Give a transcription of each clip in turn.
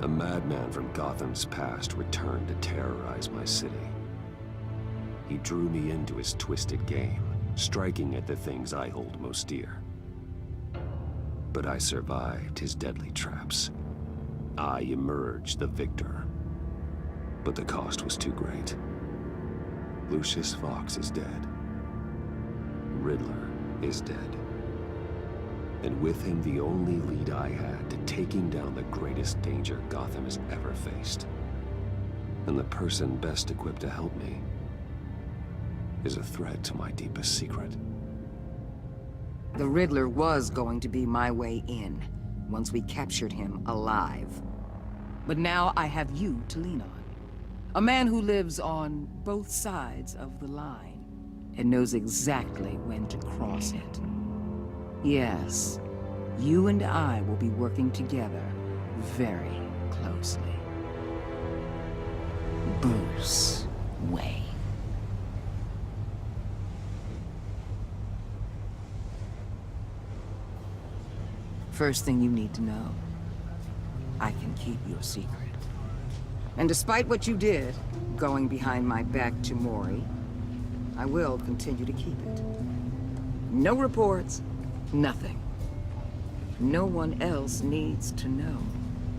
A madman from Gotham's past returned to terrorize my city. He drew me into his twisted game, striking at the things I hold most dear. But I survived his deadly traps. I emerged the victor. But the cost was too great. Lucius Fox is dead. Riddler is dead. And with him the only lead I had to taking down the greatest danger Gotham has ever faced. And the person best equipped to help me is a threat to my deepest secret. The Riddler was going to be my way in, once we captured him alive. But now I have you to lean on. A man who lives on both sides of the line, and knows exactly when to cross it. Yes, you and I will be working together very closely. Bruce Wayne. First thing you need to know, I can keep your secret. And despite what you did, going behind my back to Mori, I will continue to keep it. No reports, nothing. No one else needs to know.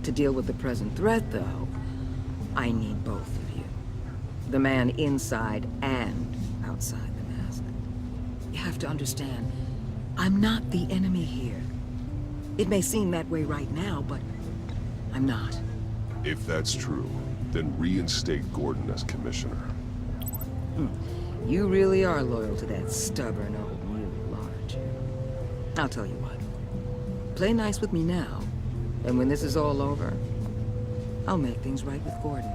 To deal with the present threat, though, I need both of you. The man inside and outside the mask. You have to understand, I'm not the enemy here. It may seem that way right now, but I'm not. If that's true, then reinstate Gordon as commissioner. You really are loyal to that stubborn old mule, aren't you? I'll tell you what. Play nice with me now, and when this is all over, I'll make things right with Gordon.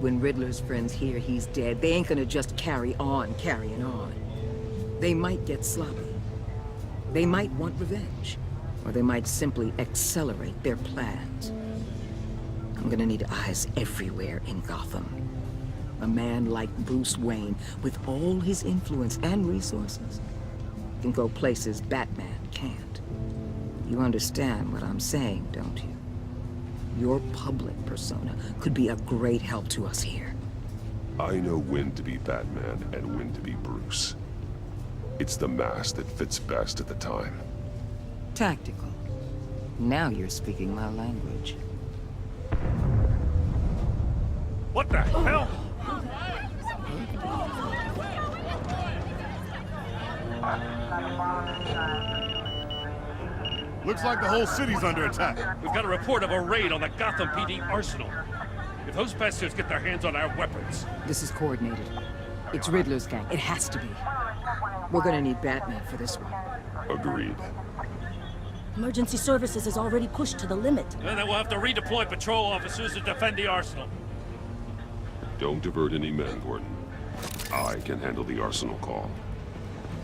When Riddler's friends hear he's dead, they ain't gonna just carry on carrying on. They might get sloppy. They might want revenge. Or they might simply accelerate their plans. I'm gonna need eyes everywhere in Gotham. A man like Bruce Wayne, with all his influence and resources, can go places Batman can't. You understand what I'm saying, don't you? Your public persona could be a great help to us here. I know when to be Batman and when to be Bruce. It's the mask that fits best at the time. Tactical. Now you're speaking my language. What the hell? Looks like the whole city's under attack. We've got a report of a raid on the Gotham PD arsenal. If those bastards get their hands on our weapons... This is coordinated. It's Riddler's gang. It has to be. We're gonna need Batman for this one. Agreed. Emergency services is already pushed to the limit. And then we'll have to redeploy patrol officers to defend the arsenal. Don't divert any men, Gordon. I can handle the arsenal call.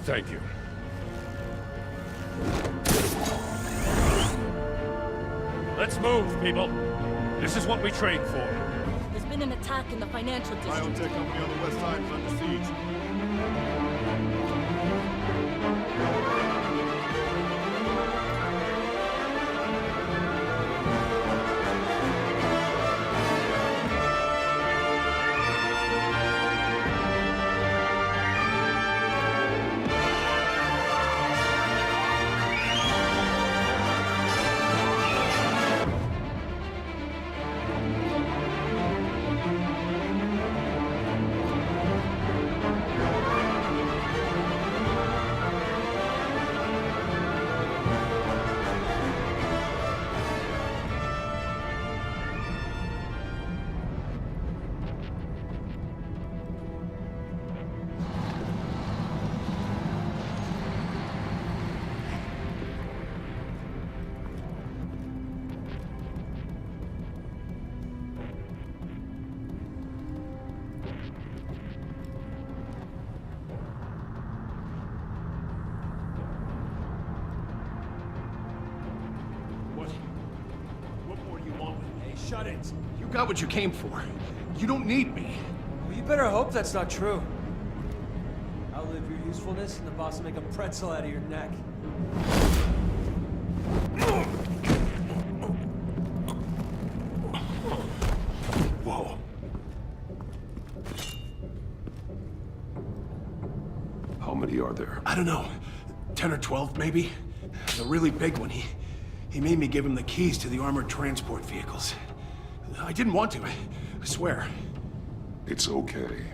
Thank you. Let's move, people. This is what we trained for. There's been an attack in the financial district. Biotech company on the west side is under siege. Shut it. You got what you came for. You don't need me. Well, you better hope that's not true. I'll live your usefulness and the boss will make a pretzel out of your neck. How many are there? I don't know. 10 or 12, maybe? The really big one, he made me give him the keys to the armored transport vehicles. I didn't want to, I swear. It's okay.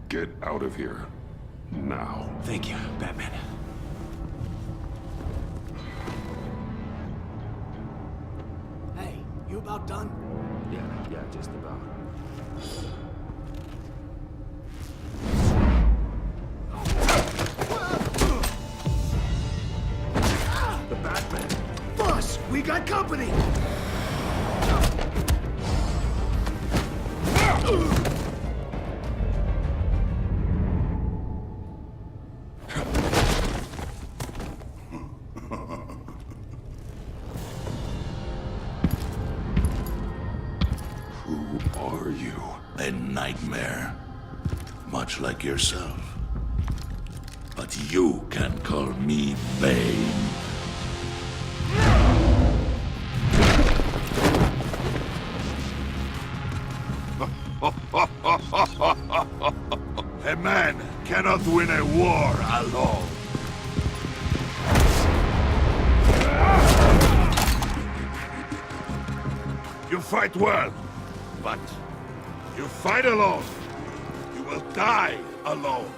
Get out of here. Now. Thank you, Batman. Hey, you about done? Yeah, just about. The Batman! Boss, we got company! Who are you? A nightmare. Much like yourself. But you can call me Bane. A man cannot win a war alone. You fight well, but you fight alone. You will die alone.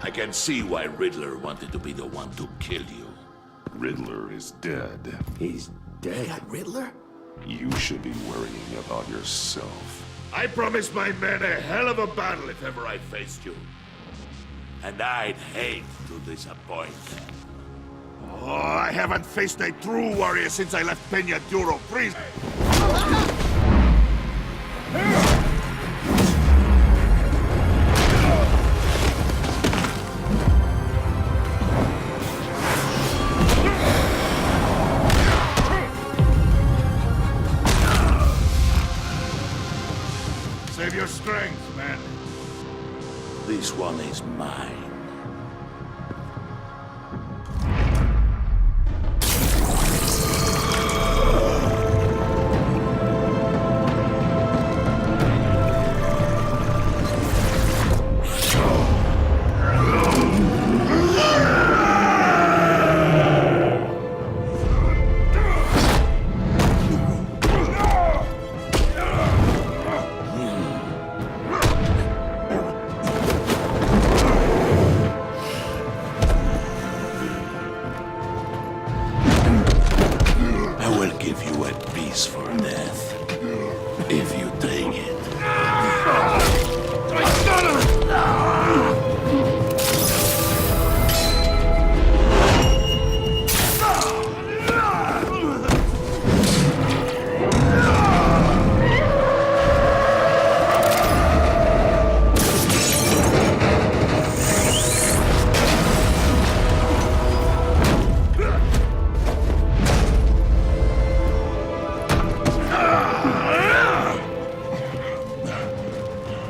I can see why Riddler wanted to be the one to kill you. Riddler is dead. He's dead. Riddler? You should be worrying about yourself. I promised my men a hell of a battle if ever I faced you. And I'd hate to disappoint them. Oh, I haven't faced a true warrior since I left Peña Duro prison. Save your strength, man. This one is mine.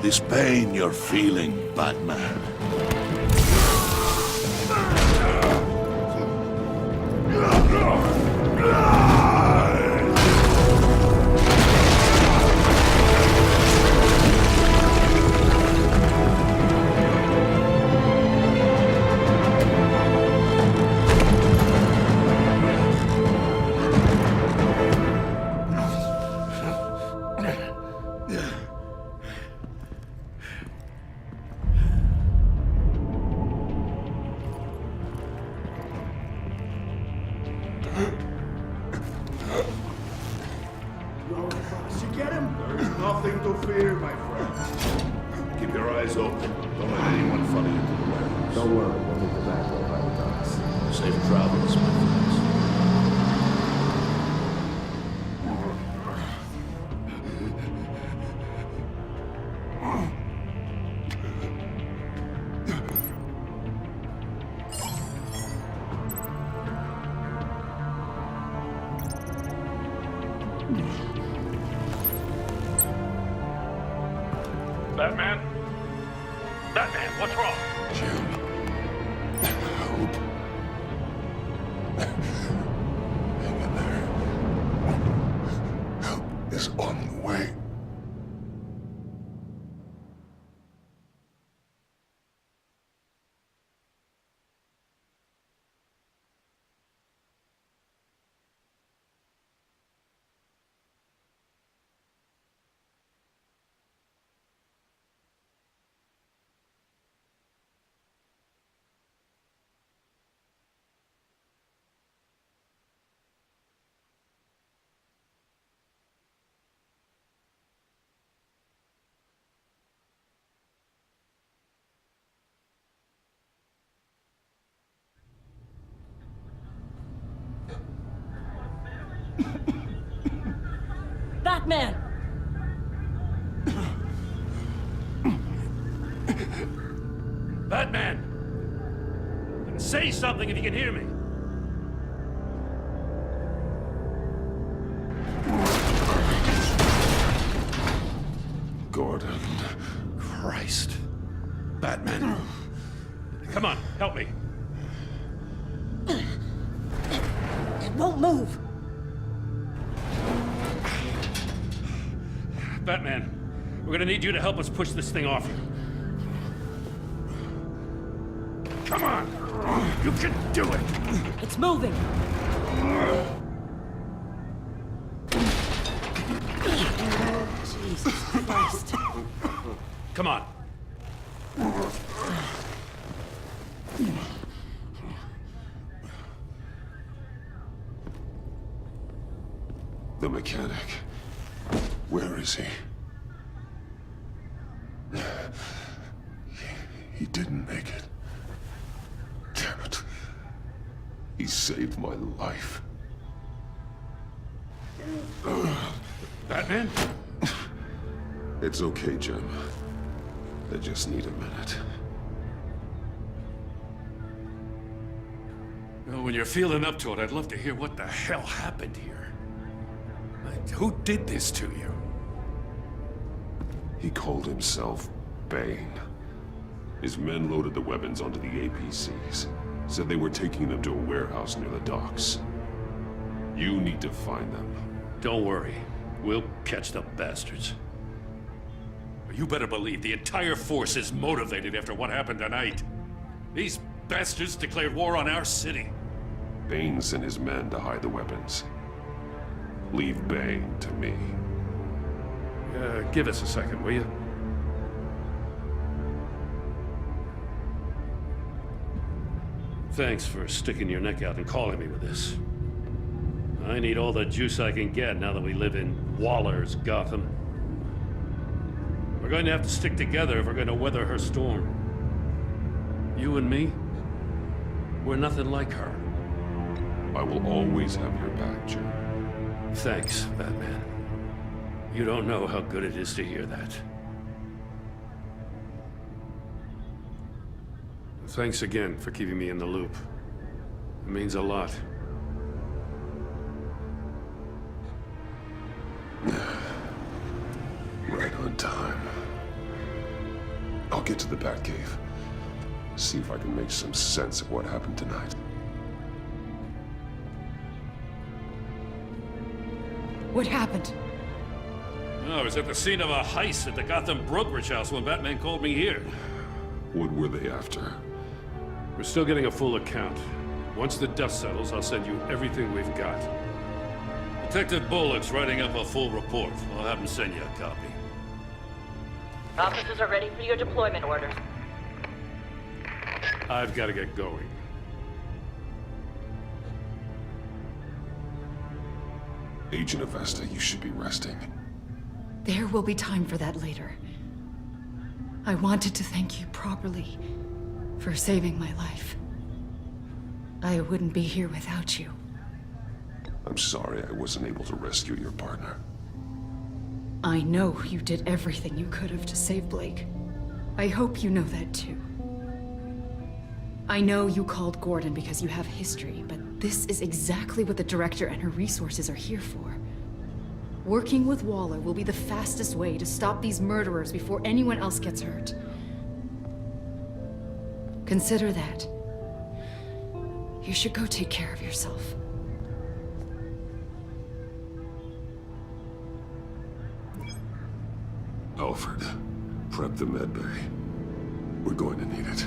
This pain you're feeling, Batman. You get him? There's nothing to fear, my friend. Keep your eyes open. Don't let anyone follow you to the warehouse. Don't worry, we'll meet the back door by the docks. Safe travels, my friends. Batman? Batman, what's wrong? Jim. Help. Hang in there. Help is on the way. Batman! Batman! Say something if you can hear me. Gordon. Christ. Batman. Come on, help me. It won't move. Batman, we're gonna need you to help us push this thing off you. Come on! You can do it! It's moving. Jesus Christ. Come on. The mechanic. Where is he? He didn't make it. Damn it. He saved my life. Batman? It's okay, Jim. I just need a minute. Well, when you're feeling up to it, I'd love to hear what the hell happened here. Who did this to you? He called himself Bane. His men loaded the weapons onto the APCs. Said they were taking them to a warehouse near the docks. You need to find them. Don't worry. We'll catch the bastards. You better believe the entire force is motivated after what happened tonight. These bastards declared war on our city. Bane sent his men to hide the weapons. Leave Bane to me. Give us a second, will you? Thanks for sticking your neck out and calling me with this. I need all the juice I can get now that we live in Waller's Gotham. We're going to have to stick together if we're going to weather her storm. You and me, we're nothing like her. I will always have your back, Jim. Thanks, Batman. You don't know how good it is to hear that. Thanks again for keeping me in the loop. It means a lot. Right on time. I'll get to the Batcave. See if I can make some sense of what happened tonight. What happened? I was at the scene of a heist at the Gotham brokerage house when Batman called me here. What were they after? We're still getting a full account. Once the dust settles, I'll send you everything we've got. Detective Bullock's writing up a full report. I'll have him send you a copy. Officers are ready for your deployment orders. I've got to get going. Agent Avesta, you should be resting. There will be time for that later. I wanted to thank you properly for saving my life. I wouldn't be here without you. I'm sorry I wasn't able to rescue your partner. I know you did everything you could have to save Blake. I hope you know that too. I know you called Gordon because you have history, but this is exactly what the director and her resources are here for. Working with Waller will be the fastest way to stop these murderers before anyone else gets hurt. Consider that. You should go take care of yourself. Alfred, prep the med bay. We're going to need it.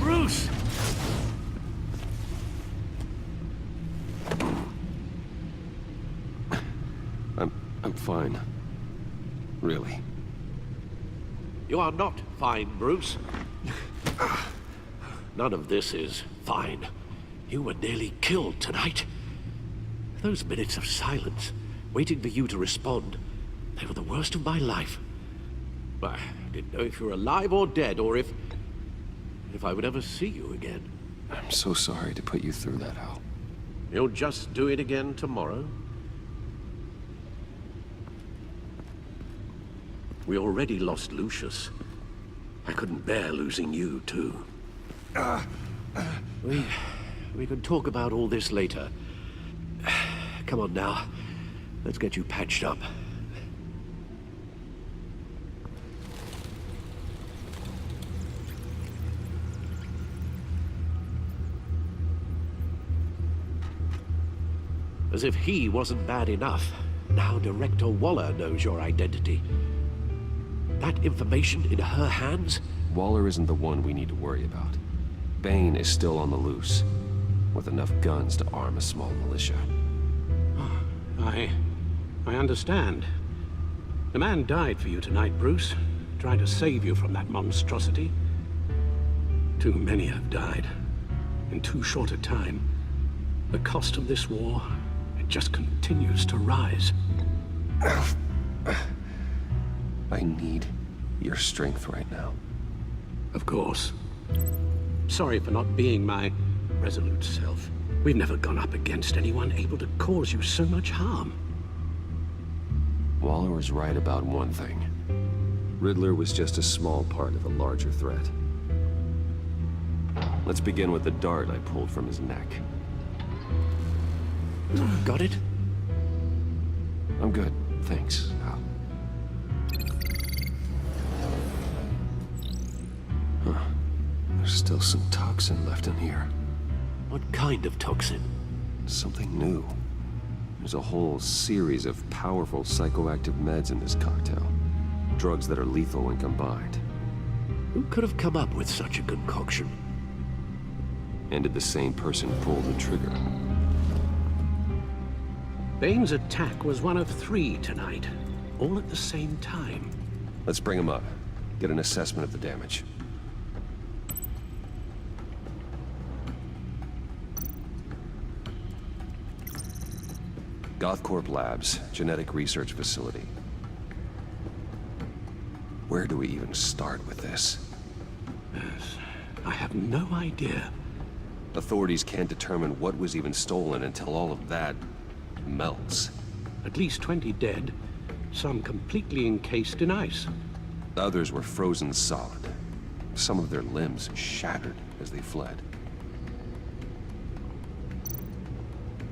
Bruce! I'm fine. Really. You are not fine, Bruce. None of this is fine. You were nearly killed tonight. Those minutes of silence, waiting for you to respond, they were the worst of my life. I didn't know if you were alive or dead, or if I would ever see you again. I'm so sorry to put you through that, Al. You'll just do it again tomorrow? We already lost Lucius. I couldn't bear losing you, too. We can talk about all this later. Come on now. Let's get you patched up. As if he wasn't bad enough, now Director Waller knows your identity. That information in her hands? Waller isn't the one we need to worry about. Bane is still on the loose, with enough guns to arm a small militia. I understand. The man died for you tonight, Bruce, trying to save you from that monstrosity. Too many have died, in too short a time. The cost of this war, it just continues to rise. I need your strength right now. Of course. Sorry for not being my resolute self. We've never gone up against anyone able to cause you so much harm. Waller was right about one thing. Riddler was just a small part of a larger threat. Let's begin with the dart I pulled from his neck. Got it? I'm good, thanks, Al. Huh. There's still some toxin left in here. What kind of toxin? Something new. There's a whole series of powerful psychoactive meds in this cocktail. Drugs that are lethal when combined. Who could have come up with such a concoction? And did the same person pull the trigger? Bane's attack was one of 3 tonight, all at the same time. Let's bring him up. Get an assessment of the damage. Gothcorp Labs, genetic research facility. Where do we even start with this? Yes, I have no idea. Authorities can't determine what was even stolen until all of that melts. At least 20 dead, some completely encased in ice. Others were frozen solid. Some of their limbs shattered as they fled.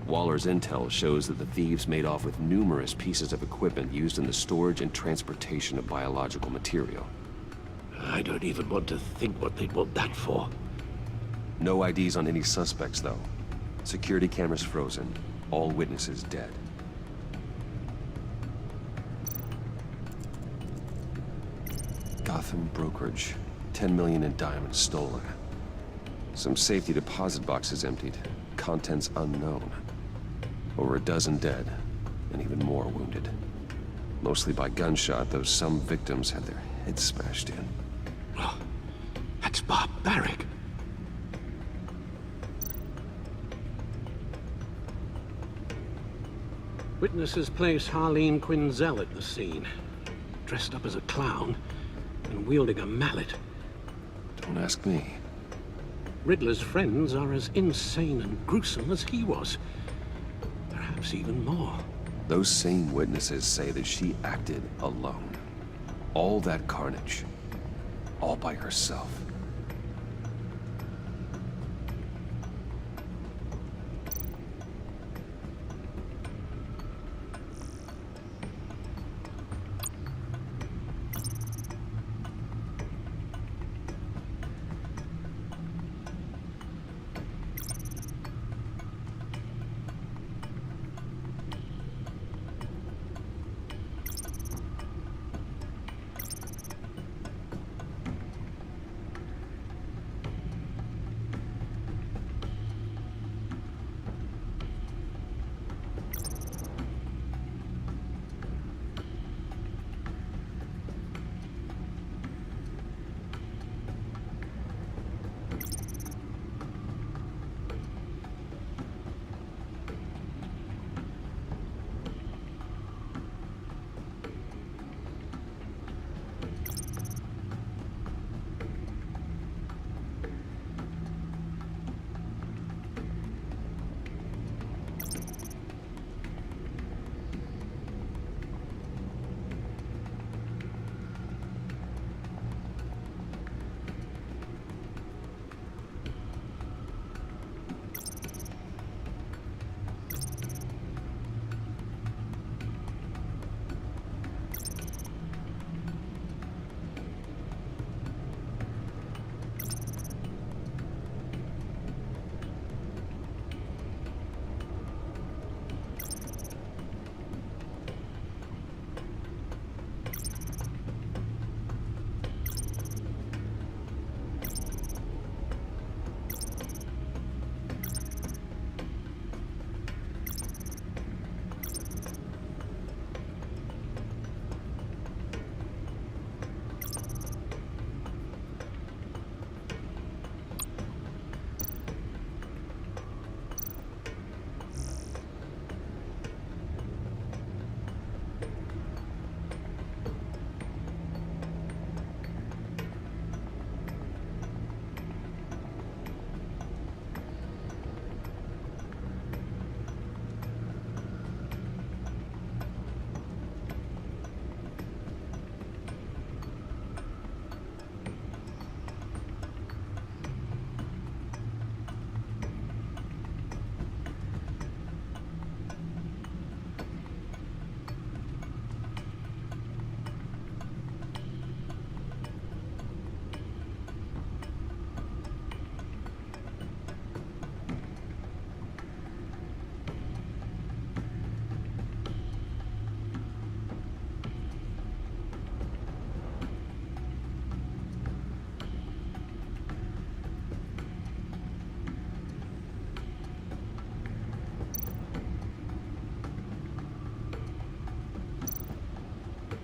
Waller's intel shows that the thieves made off with numerous pieces of equipment used in the storage and transportation of biological material. I don't even want to think what they'd want that for. No IDs on any suspects, though. Security cameras frozen. All witnesses dead. Gotham brokerage. 10 million in diamonds stolen. Some safety deposit boxes emptied. Contents unknown. Over a dozen dead, and even more wounded. Mostly by gunshot, though some victims had their heads smashed in. Oh, that's barbaric. Witnesses place Harleen Quinzel at the scene, dressed up as a clown and wielding a mallet. Don't ask me. Riddler's friends are as insane and gruesome as he was. Perhaps even more. Those same witnesses say that she acted alone. All that carnage. All by herself.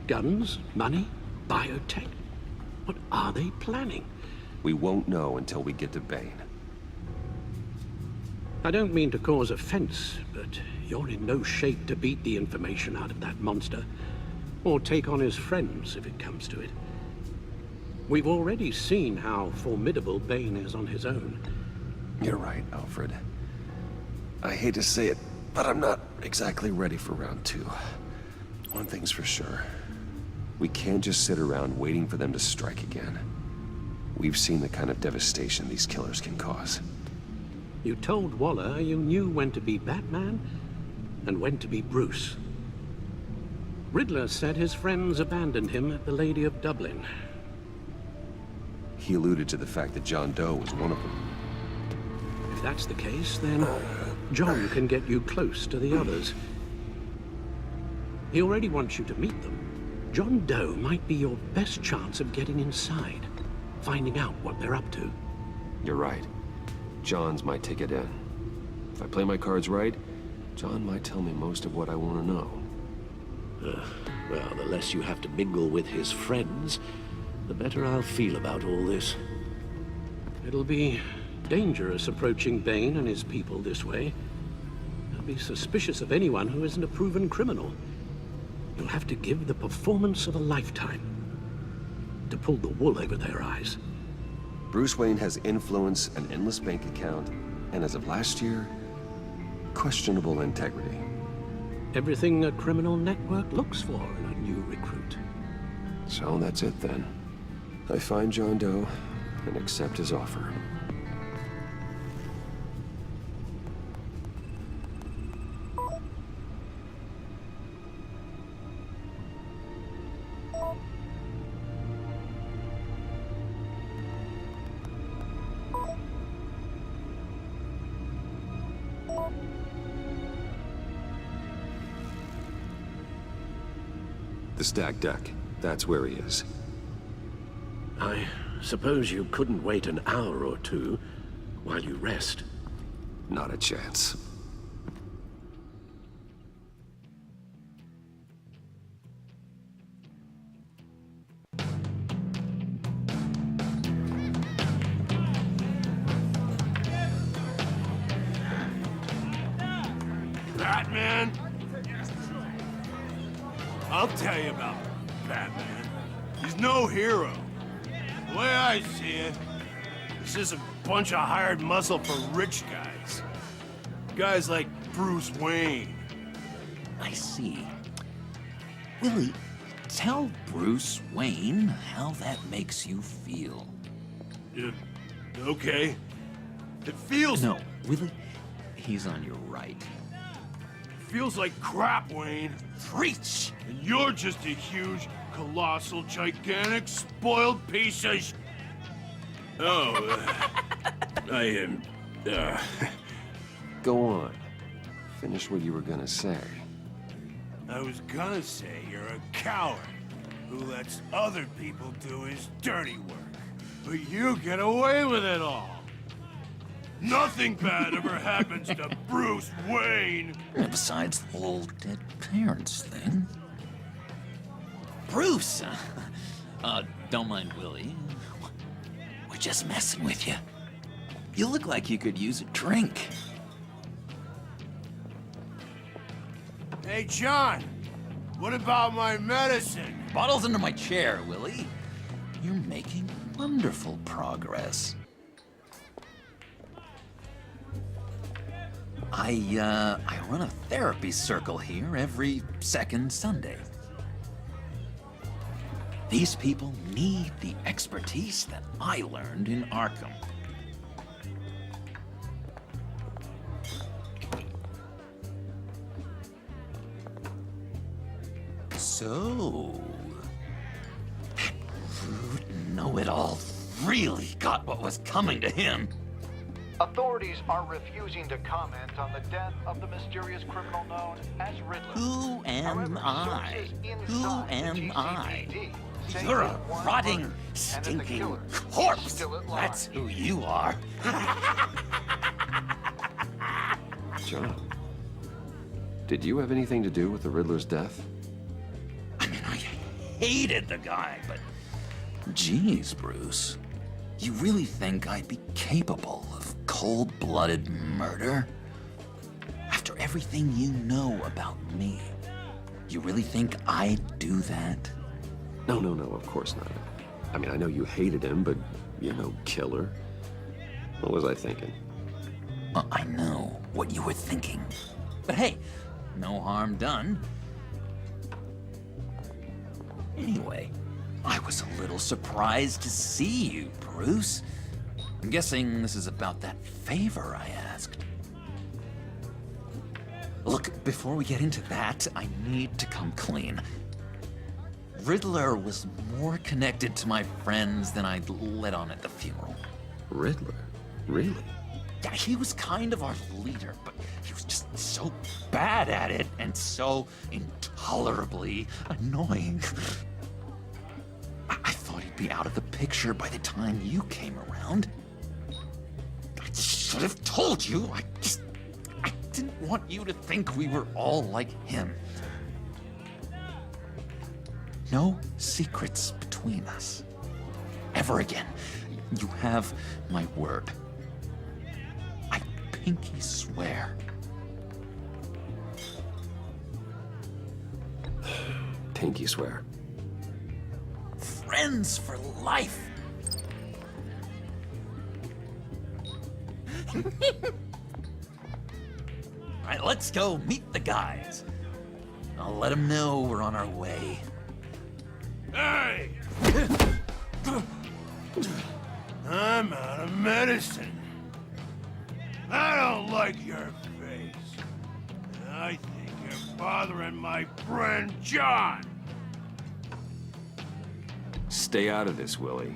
Guns? Money? Biotech? What are they planning? We won't know until we get to Bane. I don't mean to cause offense, but you're in no shape to beat the information out of that monster, or take on his friends if it comes to it. We've already seen how formidable Bane is on his own. You're right, Alfred. I hate to say it, but I'm not exactly ready for round 2. One thing's for sure. We can't just sit around waiting for them to strike again. We've seen the kind of devastation these killers can cause. You told Waller you knew when to be Batman and when to be Bruce. Riddler said his friends abandoned him at the Lady of Dublin. He alluded to the fact that John Doe was one of them. If that's the case, then John can get you close to the others. He already wants you to meet them. John Doe might be your best chance of getting inside, finding out what they're up to. You're right. John's my ticket in. If I play my cards right, John might tell me most of what I want to know. Well, the less you have to mingle with his friends, the better I'll feel about all this. It'll be dangerous approaching Bane and his people this way. be suspicious of anyone who isn't a proven criminal. You'll have to give the performance of a lifetime to pull the wool over their eyes. Bruce Wayne has influence, an endless bank account, and as of last year, questionable integrity. Everything a criminal network looks for in a new recruit. So that's it then. I find John Doe and accept his offer. The stacked deck. That's where he is. I suppose you couldn't wait an hour or two while you rest. Not a chance. Batman? I'll tell you about Batman. He's no hero. The way I see it, he's just a bunch of hired muscle for rich guys. Guys like Bruce Wayne. I see. Willie, tell Bruce Wayne how that makes you feel. Okay. It feels... No, Willie, he's on your right. Feels like crap, Wayne. Preach! And you're just a huge, colossal, gigantic, spoiled piece of I am... Go on. Finish what you were gonna say. I was gonna say you're a coward who lets other people do his dirty work. But you get away with it all. Nothing bad ever happens to Bruce Wayne. Besides the whole dead parents thing. Bruce! Don't mind Willie. We're just messing with you. You look like you could use a drink. Hey, John. What about my medicine? Bottle's under my chair, Willie. You're making wonderful progress. I run a therapy circle here every second Sunday. These people need the expertise that I learned in Arkham. So, that rude know-it-all really got what was coming to him. Authorities are refusing to comment on the death of the mysterious criminal known as Riddler. Who am However, I? sources Who inside the am I? GCPD say You're a that one rotting, murder and that the stinking killer is corpse. still at large. That's who you are. John, did you have anything to do with the Riddler's death? I mean, I hated the guy, but... Geez, Bruce. You really think I'd be capable of cold-blooded murder? After everything you know about me, you really think I'd do that? No, of course not. I mean, I know you hated him, but you're no killer. What was I thinking? I know what you were thinking. But hey, no harm done. Anyway, I was a little surprised to see you, Bruce. I'm guessing this is about that favor I asked. Look, before we get into that, I need to come clean. Riddler was more connected to my friends than I'd let on at the funeral. Riddler? Really? Yeah, he was kind of our leader, but he was just so bad at it and so intolerably annoying. I thought he'd be out of the picture by the time you came around. I should have told you. I didn't want you to think we were all like him. No secrets between us. Ever again. You have my word. I pinky swear. Pinky swear. Friends for life. All right, let's go meet the guys. I'll let them know we're on our way. Hey! I'm out of medicine. I don't like your face. I think you're bothering my friend John. Stay out of this, Willie.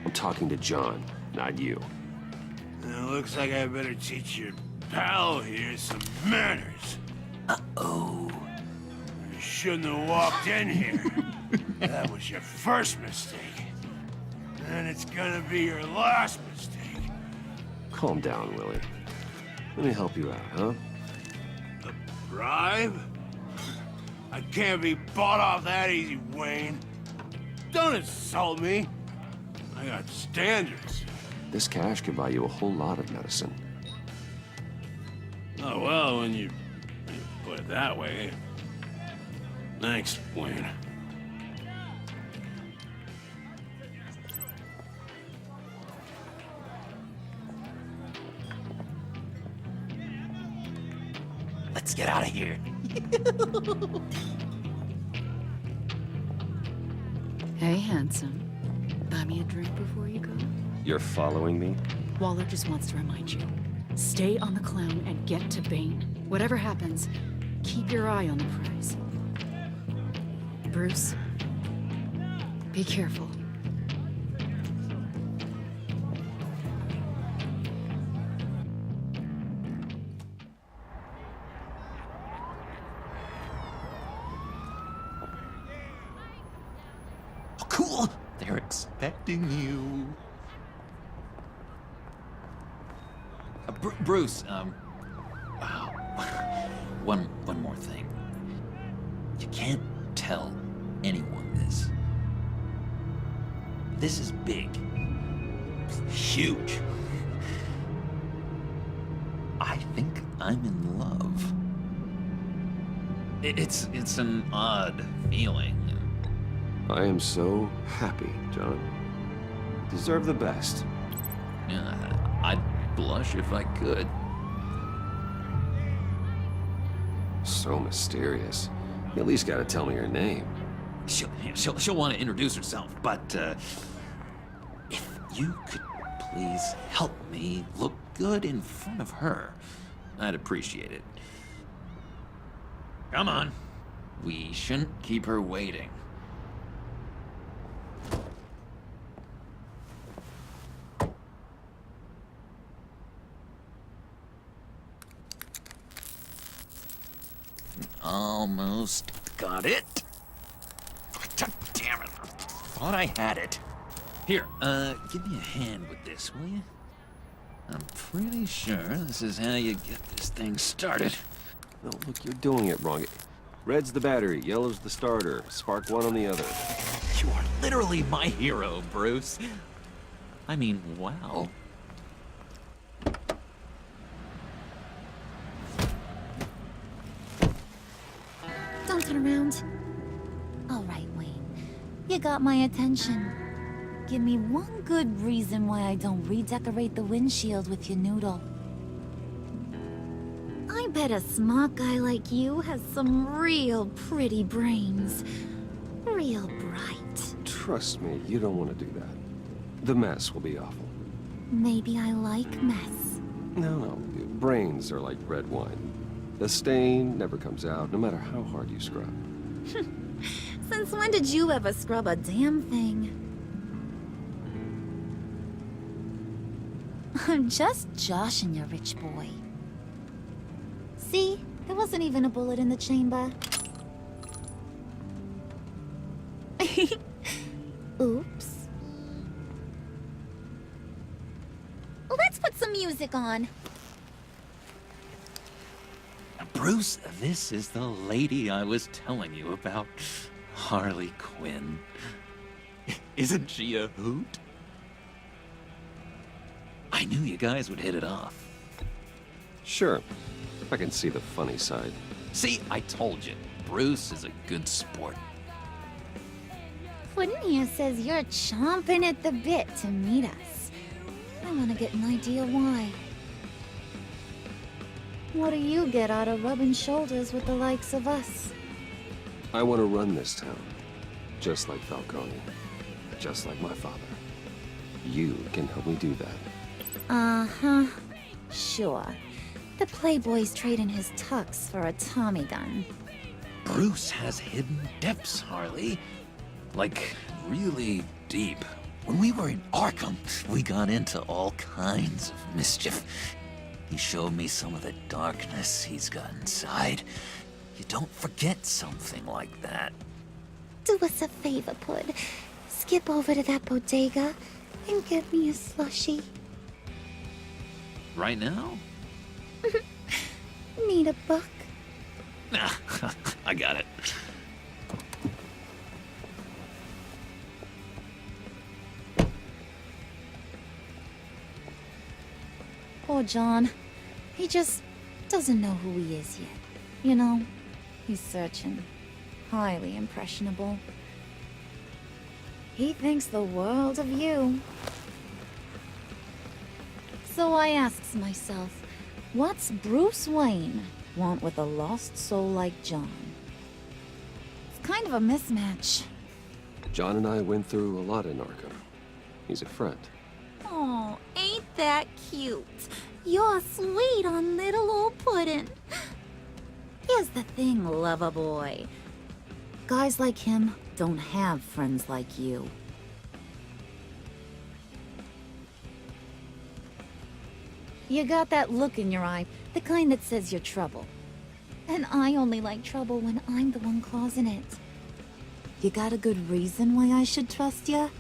I'm talking to John, not you. It looks like I better teach your pal here some manners. Uh-oh. You shouldn't have walked in here. That was your first mistake. And it's gonna be your last mistake. Calm down, Willie. Let me help you out, huh? A bribe? I can't be bought off that easy, Wayne. Don't insult me. I got standards. This cash could buy you a whole lot of medicine. Oh, well, when you put it that way. Thanks, Wayne. Let's get out of here. Hey, handsome. Buy me a drink before you go? You're following me? Waller just wants to remind you. Stay on the clown and get to Bane. Whatever happens, keep your eye on the prize. Bruce, be careful. Oh, cool! They're expecting you. Bruce, one more thing. You can't tell anyone this. This is big. Huge. I think I'm in love. It's an odd feeling. I am so happy, John. You deserve the best. Yeah, I'd blush if I could. So mysterious. You at least gotta tell me her name. She'll want to introduce herself, but if you could please help me look good in front of her, I'd appreciate it. Come on. We shouldn't keep her waiting. Almost got it. God damn it. Thought I had it. Here, give me a hand with this, will you? I'm pretty sure this is how you get this thing started. No, look, you're doing it wrong. Red's the battery, yellow's the starter. Spark one on the other. You are literally my hero, Bruce. I mean, wow. Don't turn around. All right, Wayne. You got my attention. Give me one good reason why I don't redecorate the windshield with your noodle. I bet a smart guy like you has some real pretty brains. Real bright. Trust me, you don't want to do that. The mess will be awful. Maybe I like mess. No, brains are like red wine. The stain never comes out, no matter how hard you scrub. Since when did you ever scrub a damn thing? I'm just joshing you, rich boy. See? There wasn't even a bullet in the chamber. Oops. Let's put some music on. Bruce, this is the lady I was telling you about. Harley Quinn. Isn't she a hoot? I knew you guys would hit it off. Sure. I can see the funny side. See, I told you. Bruce is a good sport. Puddin' here says you're chomping at the bit to meet us. I want to get an idea why. What do you get out of rubbing shoulders with the likes of us? I want to run this town. Just like Falcone. Just like my father. You can help me do that. Uh-huh. Sure. The Playboy's trading his tux for a Tommy gun. Bruce has hidden depths, Harley. Like, really deep. When we were in Arkham, we got into all kinds of mischief. He showed me some of the darkness he's got inside. You don't forget something like that. Do us a favor, Pud. Skip over to that bodega and get me a slushie. Right now? Need a buck? I got it. Poor John. He just doesn't know who he is yet. You know, he's searching. Highly impressionable. He thinks the world of you. So I asks myself, what's Bruce Wayne want with a lost soul like John? It's kind of a mismatch. John and I went through a lot in Arkham. He's a friend. Oh, ain't that cute? You're sweet on little old Puddin'. Here's the thing, lover boy. Guys like him don't have friends like you. You got that look in your eye, the kind that says you're trouble. And I only like trouble when I'm the one causing it. You got a good reason why I should trust you?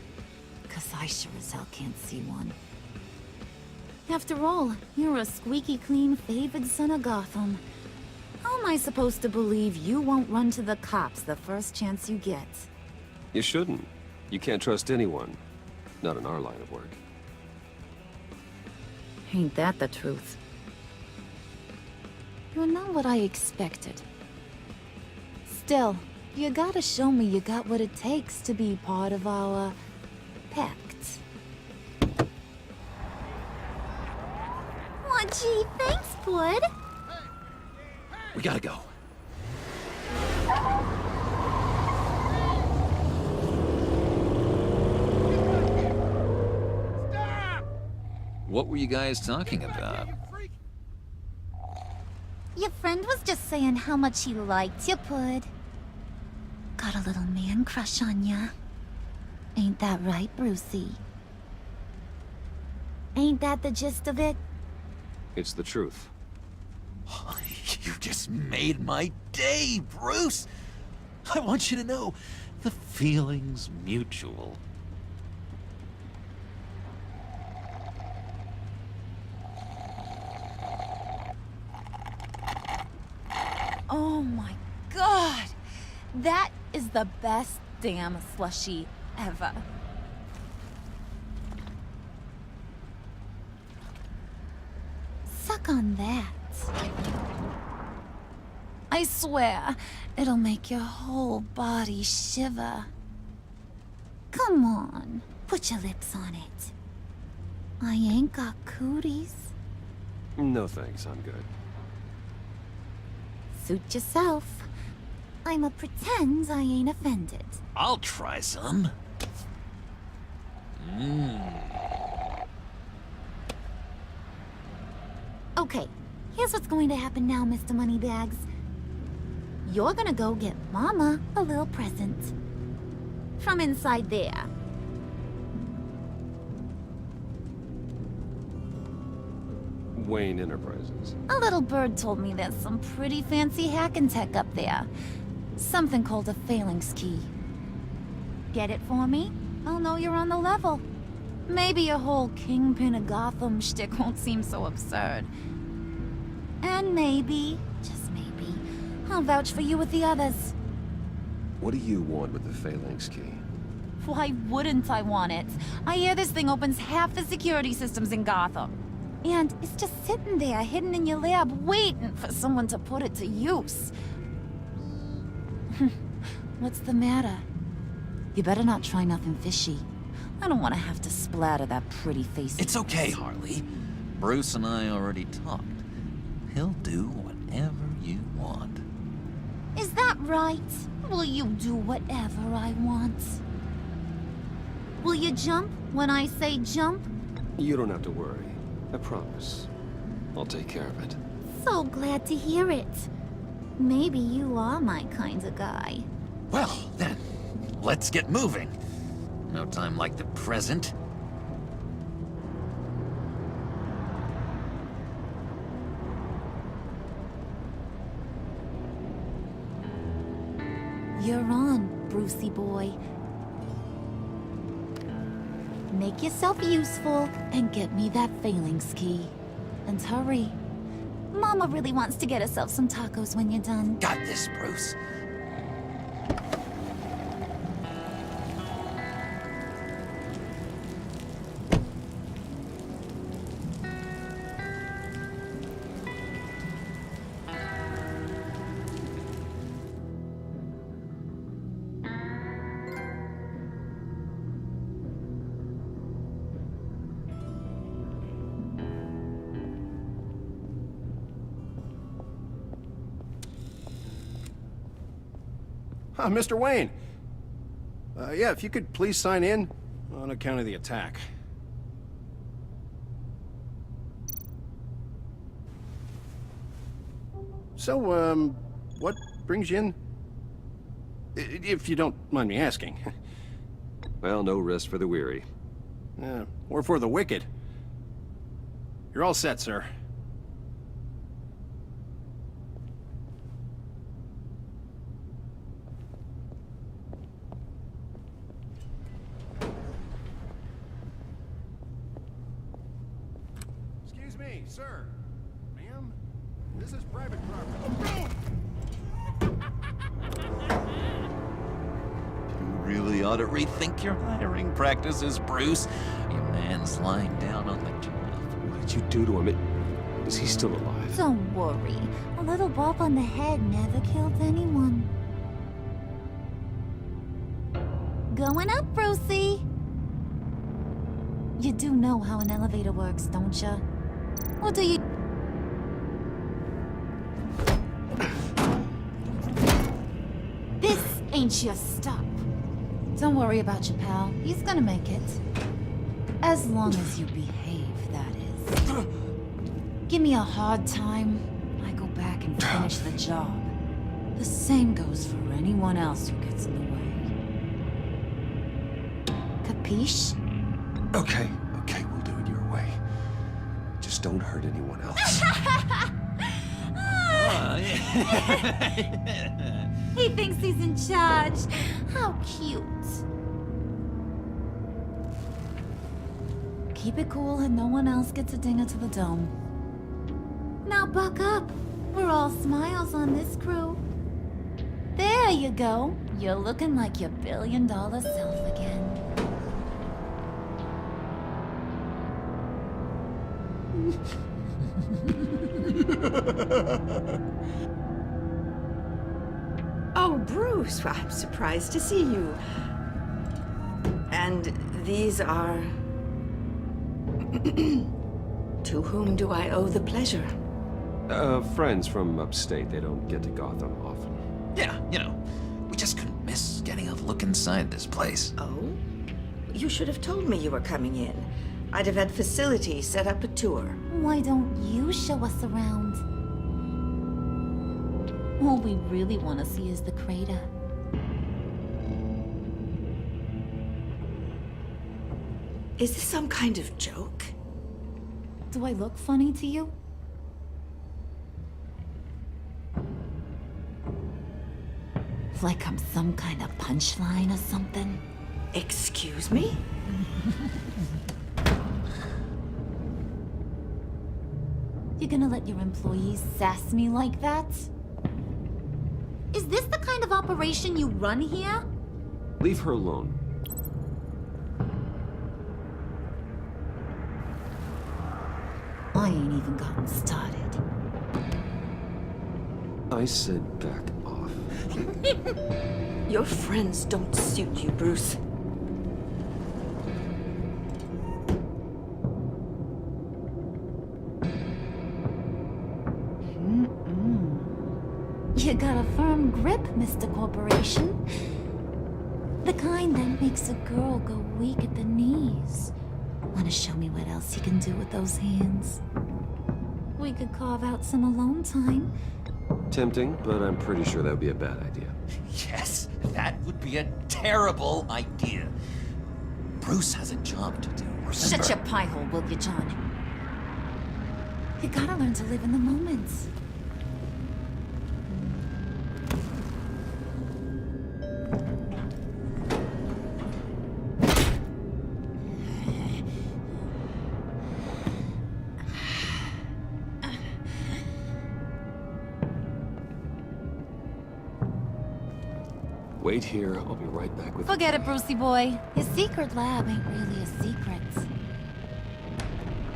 'Cause I sure as hell can't see one. After all, you're a squeaky clean favored son of Gotham. How am I supposed to believe you won't run to the cops the first chance you get? You shouldn't. You can't trust anyone. Not in our line of work. Ain't that the truth? You're not what I expected. Still, you gotta show me you got what it takes to be part of our pact. Aw, gee, thanks, Bud. We gotta go. What were you guys talking about? Your friend was just saying how much he liked you, Pud. Got a little man crush on ya. Ain't that right, Brucey? Ain't that the gist of it? It's the truth. You just made my day, Bruce! I want you to know, the feeling's mutual. Oh my god! That is the best damn slushie ever. Suck on that. I swear, it'll make your whole body shiver. Come on, put your lips on it. I ain't got cooties. No thanks, I'm good. Suit yourself. I'ma pretend I ain't offended. I'll try some. Okay, here's what's going to happen now, Mr. Moneybags. You're gonna go get Mama a little present. From inside there. Wayne Enterprises. A little bird told me there's some pretty fancy hacking tech up there. Something called a phalanx key. Get it for me? I'll know you're on the level. Maybe your whole Kingpin of Gotham shtick won't seem so absurd. And maybe, just maybe, I'll vouch for you with the others. What do you want with the phalanx key? Why wouldn't I want it? I hear this thing opens half the security systems in Gotham. And it's just sitting there, hidden in your lab, waiting for someone to put it to use. What's the matter? You better not try nothing fishy. I don't want to have to splatter that pretty face. It's okay, Harley. Bruce and I already talked. He'll do whatever you want. Is that right? Will you do whatever I want? Will you jump when I say jump? You don't have to worry. I promise. I'll take care of it. So glad to hear it. Maybe you are my kind of guy. Well, then, let's get moving. No time like the present. You're on, Brucey boy. Make yourself useful and get me that phalanx key. And hurry. Mama really wants to get herself some tacos when you're done. Got this, Bruce. Mr. Wayne. Yeah, if you could please sign in on account of the attack. So, what brings you in? If you don't mind me asking. Well, no rest for the weary. Or for the wicked. You're all set, sir. Excuse me, sir. Ma'am? This is private property. You really ought to rethink your hiring practices, Bruce. Your man's lying down on the job. What did you do to him? Is he still alive? Don't worry. A little bump on the head never killed anyone. Going up, Brucey. You do know how an elevator works, don't you? Or do you... This ain't your stop. Don't worry about your pal. He's gonna make it. As long as you behave, that is. Give me a hard time, I go back and finish the job. The same goes for anyone else who gets in the way. Capiche? Okay, we'll do it your way. Just don't hurt anyone else. He thinks he's in charge. How cute. Keep it cool and no one else gets a dinger to the dome. Now buck up. We're all smiles on this crew. There you go. You're looking like your billion-dollar self again. Oh, Bruce, I'm surprised to see you. And these are... To whom do I owe the pleasure? Friends from upstate. They don't get to Gotham often. Yeah, you know, we just couldn't miss getting a look inside this place. Oh? You should have told me you were coming in. I'd have had facilities set up a tour. Why don't you show us around? All we really want to see is the crater. Is this some kind of joke? Do I look funny to you? Like I'm some kind of punchline or something? Excuse me? You're gonna let your employees sass me like that? Is this the kind of operation you run here? Leave her alone. I ain't even gotten started. I said back off. Your friends don't suit you, Bruce. You got a firm grip, Mr. Corporation. The kind that makes a girl go weak at the knees. Wanna show me what else you can do with those hands? We could carve out some alone time. Tempting, but I'm pretty sure that would be a bad idea. Yes, that would be a terrible idea. Bruce has a job to do, remember? Shut your pie hole, will you, John? You gotta learn to live in the moment. Wait here, I'll be right back with you. Forget it, Brucey boy. Your secret lab ain't really a secret.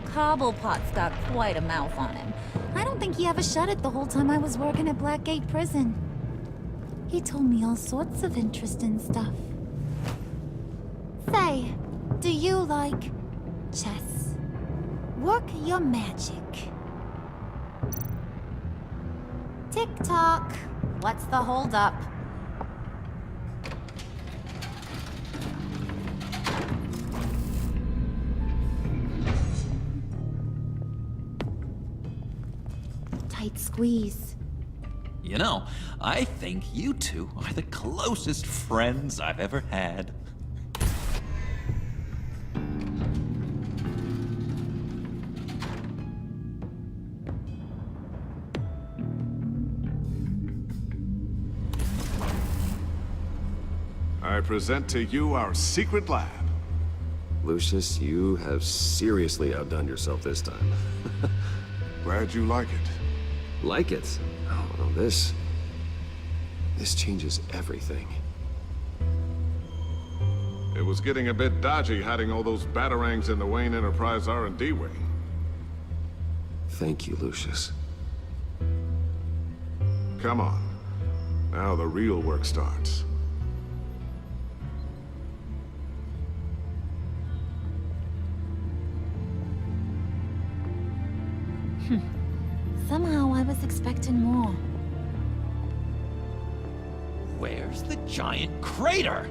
Cobblepot's got quite a mouth on him. I don't think he ever shut it the whole time I was working at Blackgate Prison. He told me all sorts of interesting stuff. Say, do you like chess? Work your magic. Tick-tock. What's the holdup? Tight squeeze. You know, I think you two are the closest friends I've ever had. I present to you our secret lab. Lucius, you have seriously outdone yourself this time. Glad you like it. Like it? Oh, no, this changes everything. It was getting a bit dodgy hiding all those batarangs in the Wayne Enterprise R&D wing. Thank you, Lucius. Come on. Now the real work starts. Somehow I was expecting more. Where's the giant crater?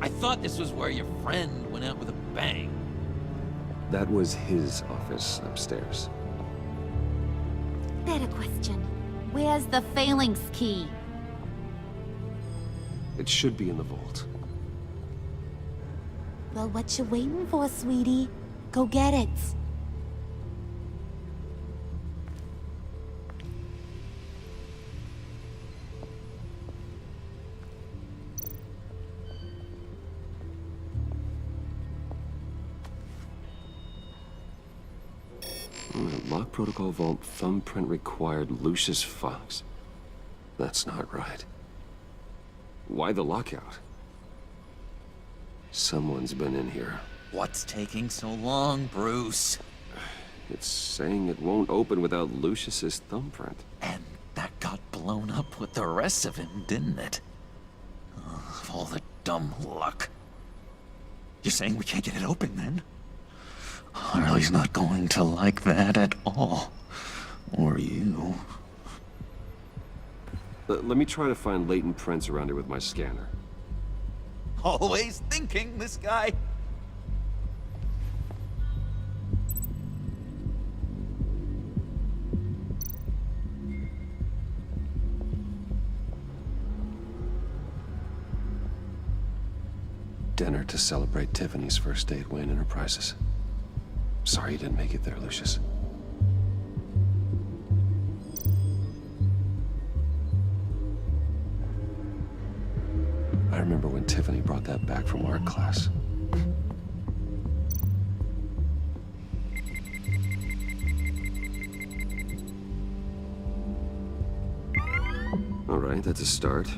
I thought this was where your friend went out with a bang. That was his office upstairs. Better question. Where's the phalanx key? It should be in the vault. Well, what you waiting for, sweetie? Go get it. Lock protocol vault thumbprint required Lucius Fox. That's not right. Why the lockout? Someone's been in here. What's taking so long, Bruce? It's saying it won't open without Lucius's thumbprint. And that got blown up with the rest of him, didn't it? Of all the dumb luck. You're saying we can't get it open, then? Harley's not going to like that at all. Or you. Let me try to find latent prints around here with my scanner. Always thinking, this guy. Dinner to celebrate Tiffany's first day at Wayne Enterprises. Sorry you didn't make it there, Lucius. I remember when Tiffany brought that back from art class. All right, that's a start.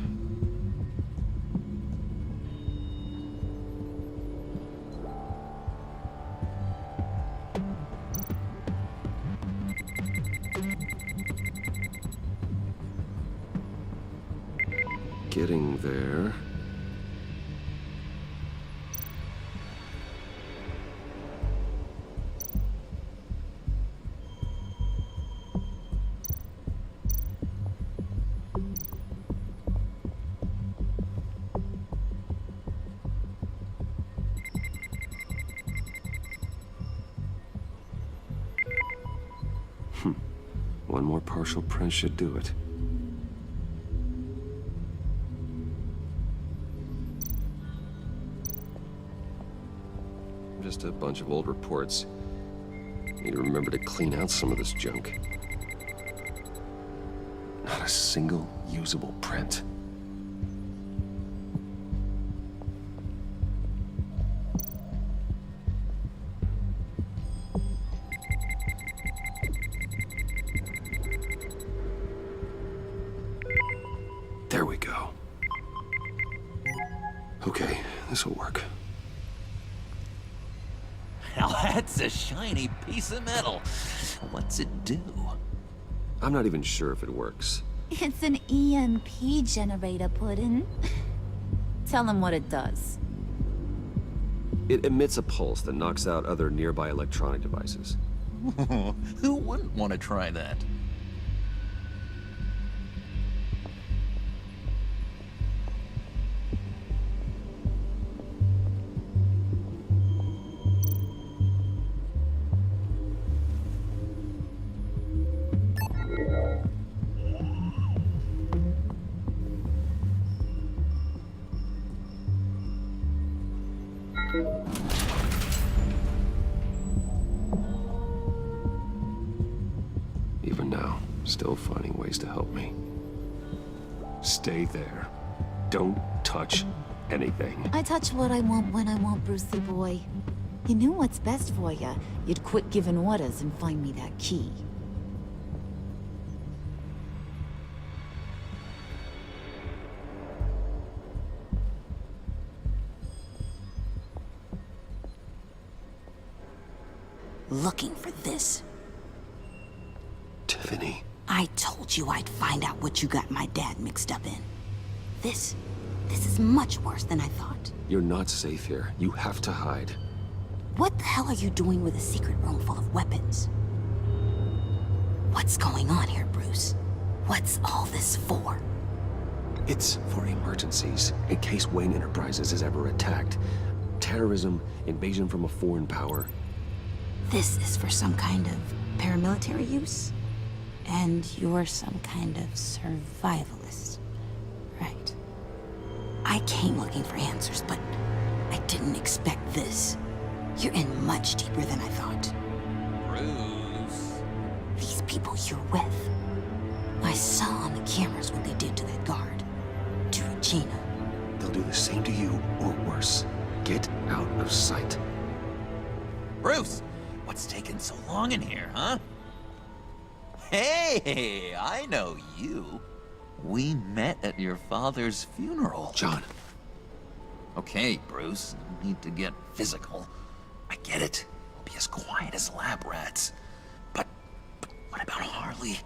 Getting there. One more partial print should do it. Just a bunch of old reports. Need to remember to clean out some of this junk. Not a single usable print. There we go. Okay, this'll work. Now that's a shiny piece of metal. What's it do? I'm not even sure if it works. It's an EMP generator, Puddin'. Tell him what it does. It emits a pulse that knocks out other nearby electronic devices. Who wouldn't want to try that? Even now, still finding ways to help me. Stay there. Don't touch anything. I touch what I want when I want, Brucey boy. You knew what's best for you. You'd quit giving orders and find me that key. Looking for this. Tiffany. I told you I'd find out what you got my dad mixed up in. This is much worse than I thought. You're not safe here. You have to hide. What the hell are you doing with a secret room full of weapons? What's going on here, Bruce? What's all this for? It's for emergencies, in case Wayne Enterprises is ever attacked. Terrorism, invasion from a foreign power. This is for some kind of paramilitary use? And you're some kind of survivalist, right? I came looking for answers, but I didn't expect this. You're in much deeper than I thought. Bruce. These people you're with, I saw on the cameras what they did to that guard, to Regina. They'll do the same to you, or worse. Get out of sight. Bruce, what's taking so long in here, huh? Hey, I know you. We met at your father's funeral. John. Okay, Bruce, no need to get physical. I get it. We'll be as quiet as lab rats. But what about Harley?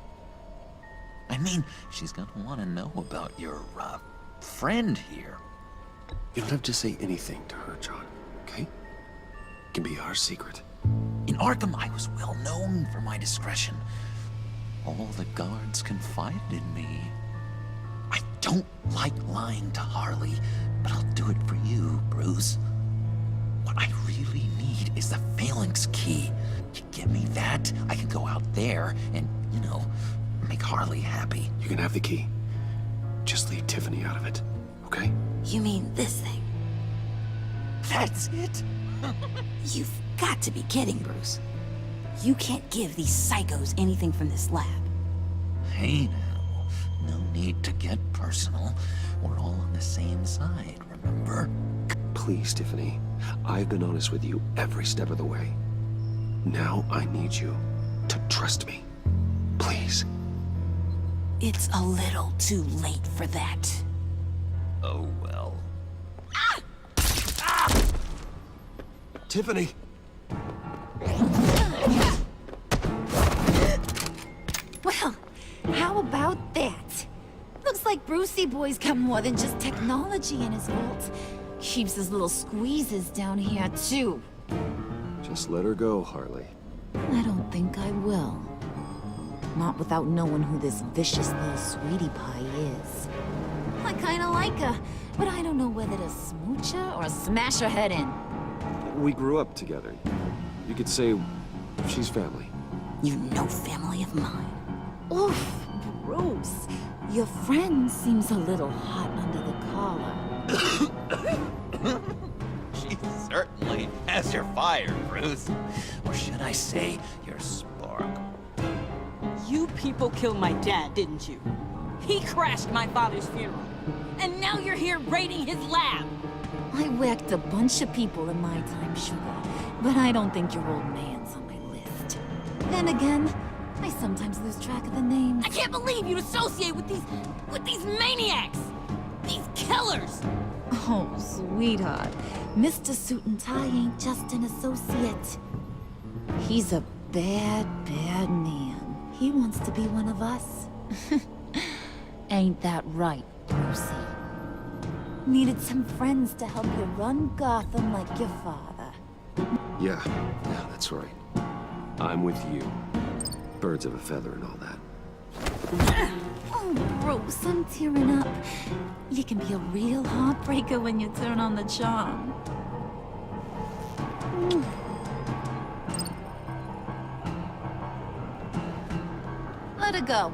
I mean, she's gonna want to know about your, friend here. You don't have to say anything to her, John, okay? It can be our secret. In Arkham, I was well known for my discretion. All the guards confided in me. I don't like lying to Harley, but I'll do it for you, Bruce. What I really need is the phalanx key. You give me that, I can go out there and, you know, make Harley happy. You can have the key. Just leave Tiffany out of it, okay? You mean this thing? That's it? You've got to be kidding, Bruce. You can't give these psychos anything from this lab. Hey now, no need to get personal. We're all on the same side, remember? Please, Tiffany. I've been honest with you every step of the way. Now I need you to trust me. Please. It's a little too late for that. Oh well. Tiffany! Well, how about that? Looks like Brucey boy's got more than just technology in his vault. Keeps his little squeezes down here, too. Just let her go, Harley. I don't think I will. Not without knowing who this vicious little sweetie pie is. I kinda like her, but I don't know whether to smooch her or smash her head in. We grew up together. You could say she's family. You know family of mine. Oof, Bruce. Your friend seems a little hot under the collar. She certainly has your fire, Bruce. Or should I say, your spark. You people killed my dad, didn't you? He crashed my father's funeral. And now you're here raiding his lab. I whacked a bunch of people in my time, sugar. But I don't think your old man's on my list. Then again, I sometimes lose track of the names. I can't believe you'd associate with these maniacs! These killers! Oh, sweetheart. Mr. Suit and Tie ain't just an associate. He's a bad, bad man. He wants to be one of us. Ain't that right, Brucey? Needed some friends to help you run Gotham like your father. Yeah, that's right. I'm with you. Birds of a feather and all that. Oh, Bruce, I'm tearing up. You can be a real heartbreaker when you turn on the charm. Let her go.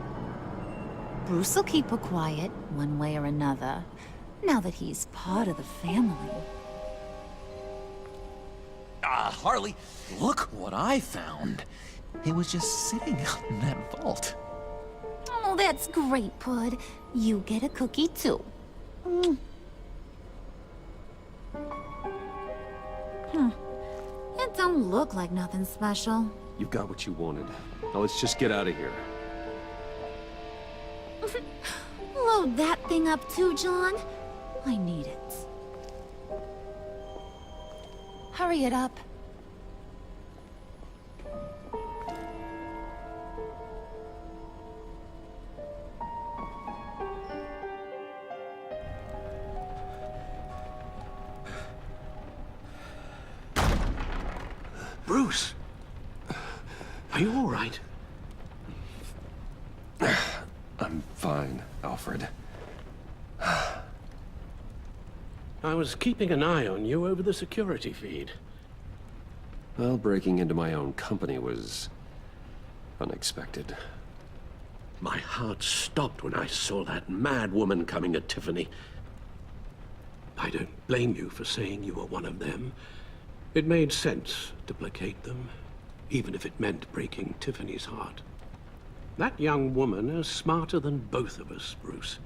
Bruce will keep her quiet, one way or another, now that he's part of the family. Harley, look what I found. It was just sitting out in that vault. Oh, that's great, Pud. You get a cookie, too. It don't look like nothing special. You got what you wanted. Now let's just get out of here. Load that thing up too, John. I need it. Hurry it up. Bruce! Are you all right? I'm fine, Alfred. I was keeping an eye on you over the security feed. Well, breaking into my own company was unexpected. My heart stopped when I saw that mad woman coming at Tiffany. I don't blame you for saying you were one of them. It made sense to placate them, even if it meant breaking Tiffany's heart. That young woman is smarter than both of us, Bruce.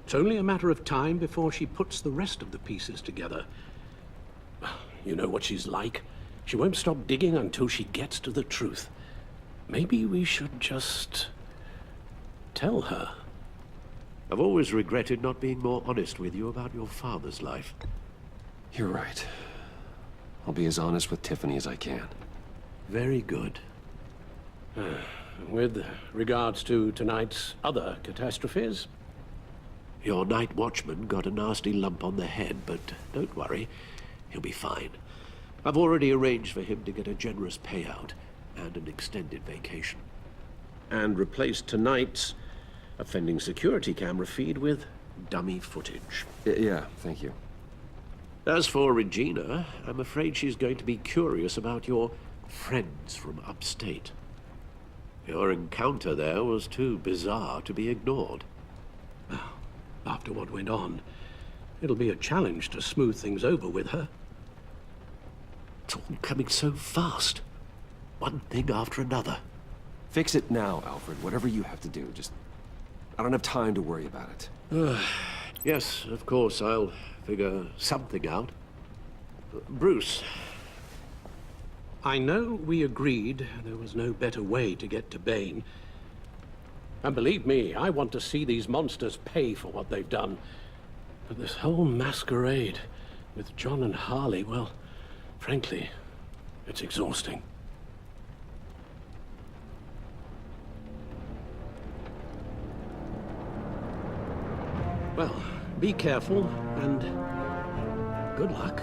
It's only a matter of time before she puts the rest of the pieces together. You know what she's like. She won't stop digging until she gets to the truth. Maybe we should just tell her. I've always regretted not being more honest with you about your father's life. You're right. I'll be as honest with Tiffany as I can. Very good. With regards to tonight's other catastrophes? Your night watchman got a nasty lump on the head, but don't worry, he'll be fine. I've already arranged for him to get a generous payout and an extended vacation. And replaced tonight's offending security camera feed with dummy footage. Yeah, thank you. As for Regina, I'm afraid she's going to be curious about your friends from upstate. Your encounter there was too bizarre to be ignored. Well, after what went on, it'll be a challenge to smooth things over with her. It's all coming so fast. One thing after another. Fix it now, Alfred. Whatever you have to do. Just... I don't have time to worry about it. Yes, of course, I'll figure something out. Bruce. I know we agreed there was no better way to get to Bane. And believe me, I want to see these monsters pay for what they've done. But this whole masquerade with John and Harley, well, frankly, it's exhausting. Well, be careful, and good luck.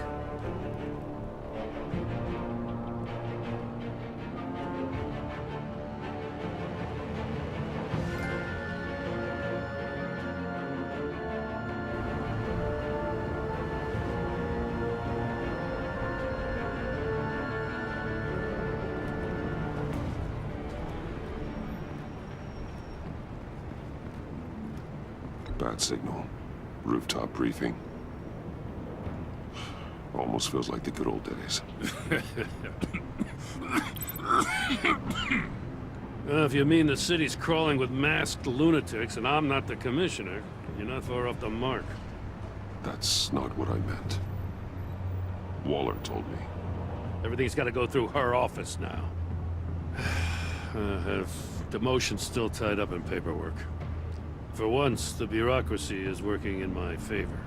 Bad signal. Rooftop briefing. Almost feels like the good old days. If you mean the city's crawling with masked lunatics and I'm not the commissioner, you're not far off the mark. That's not what I meant. Waller told me. Everything's got to go through her office now. Demotion's still tied up in paperwork. For once, the bureaucracy is working in my favor.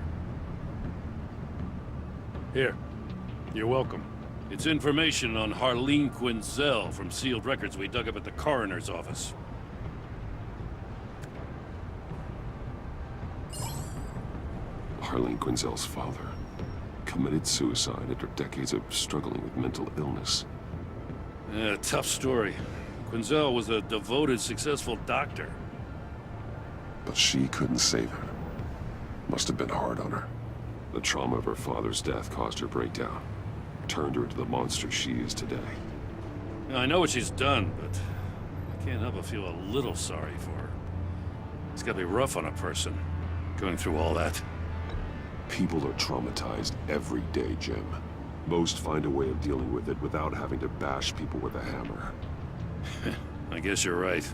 Here. You're welcome. It's information on Harleen Quinzel from sealed records we dug up at the coroner's office. Harleen Quinzel's father committed suicide after decades of struggling with mental illness. Yeah, tough story. Quinzel was a devoted, successful doctor. But she couldn't save her. Must have been hard on her. The trauma of her father's death caused her breakdown. Turned her into the monster she is today. I know what she's done, but I can't help but feel a little sorry for her. It's gotta be rough on a person, going through all that. People are traumatized every day, Jim. Most find a way of dealing with it without having to bash people with a hammer. I guess you're right.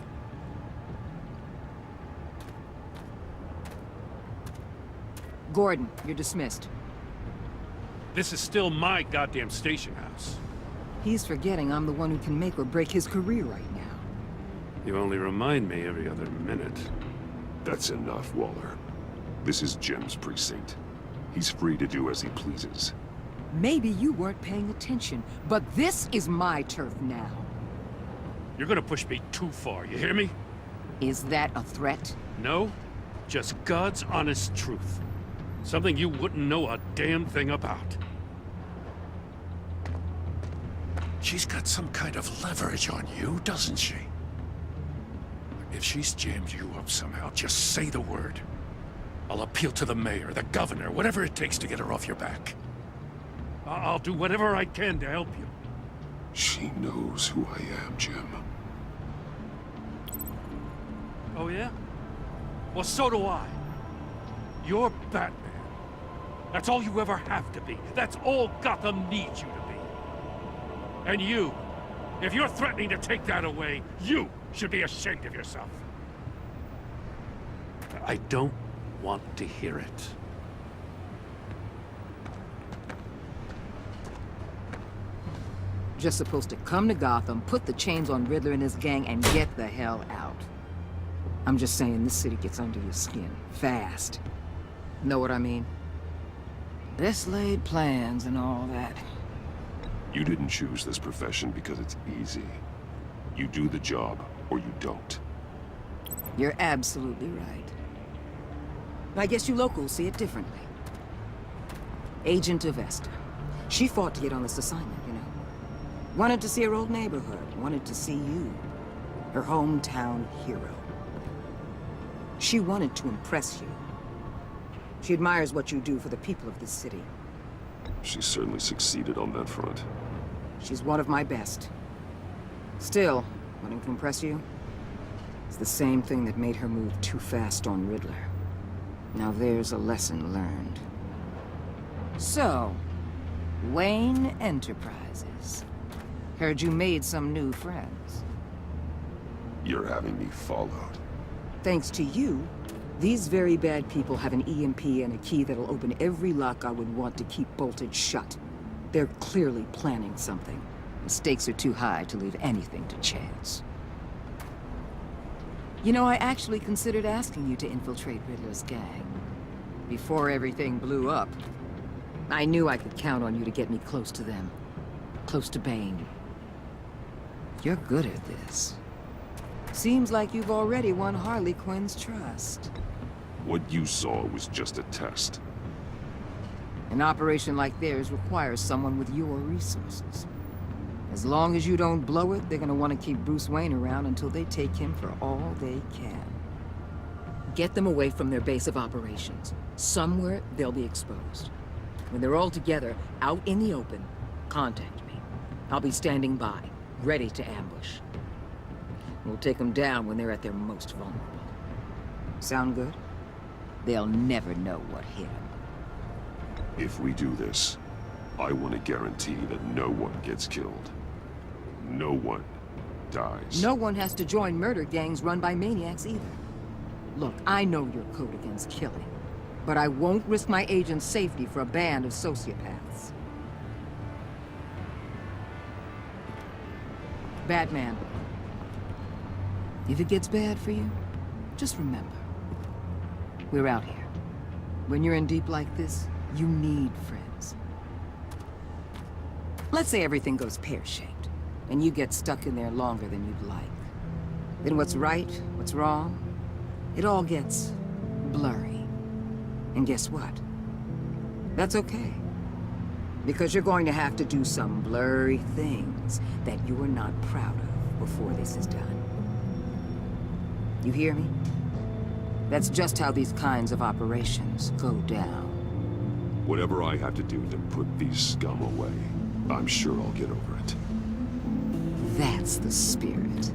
Gordon, you're dismissed. This is still my goddamn station house. He's forgetting I'm the one who can make or break his career right now. You only remind me every other minute. That's enough, Waller. This is Jim's precinct. He's free to do as he pleases. Maybe you weren't paying attention, but this is my turf now. You're gonna push me too far, you hear me? Is that a threat? No, just God's honest truth. Something you wouldn't know a damn thing about. She's got some kind of leverage on you, doesn't she? If she's jammed you up somehow, just say the word. I'll appeal to the mayor, the governor, whatever it takes to get her off your back. I'll do whatever I can to help you. She knows who I am, Jim. Oh yeah? Well, so do I. You're Batman. That's all you ever have to be. That's all Gotham needs you to be. And you, if you're threatening to take that away, you should be ashamed of yourself. I don't want to hear it. Just supposed to come to Gotham, put the chains on Riddler and his gang, and get the hell out. I'm just saying, this city gets under your skin. Fast. Know what I mean? Best laid plans and all that. You didn't choose this profession because it's easy. You do the job, or you don't. You're absolutely right. I guess you locals see it differently. Agent Avesta. She fought to get on this assignment, you know. Wanted to see her old neighborhood. Wanted to see you. Her hometown hero. She wanted to impress you. She admires what you do for the people of this city. She certainly succeeded on that front. She's one of my best. Still, wanting to impress you? It's the same thing that made her move too fast on Riddler. Now there's a lesson learned. So, Wayne Enterprises. Heard you made some new friends. You're having me followed. Thanks to you, these very bad people have an EMP and a key that'll open every lock I would want to keep bolted shut. They're clearly planning something. The stakes are too high to leave anything to chance. You know, I actually considered asking you to infiltrate Riddler's gang. Before everything blew up. I knew I could count on you to get me close to them. Close to Bane. You're good at this. Seems like you've already won Harley Quinn's trust. What you saw was just a test. An operation like theirs requires someone with your resources. As long as you don't blow it, they're gonna want to keep Bruce Wayne around until they take him for all they can. Get them away from their base of operations. Somewhere they'll be exposed. When they're all together, out in the open, contact me. I'll be standing by, ready to ambush. We'll take them down when they're at their most vulnerable. Sound good? They'll never know what hit them. If we do this, I want to guarantee that no one gets killed. No one dies. No one has to join murder gangs run by maniacs either. Look, I know your code against killing, but I won't risk my agent's safety for a band of sociopaths. Batman, if it gets bad for you, just remember, we're out here. When you're in deep like this, you need friends. Let's say everything goes pear-shaped, and you get stuck in there longer than you'd like. Then what's right, what's wrong, it all gets blurry. And guess what? That's okay. Because you're going to have to do some blurry things that you're not proud of before this is done. You hear me? That's just how these kinds of operations go down. Whatever I have to do to put these scum away, I'm sure I'll get over it. That's the spirit.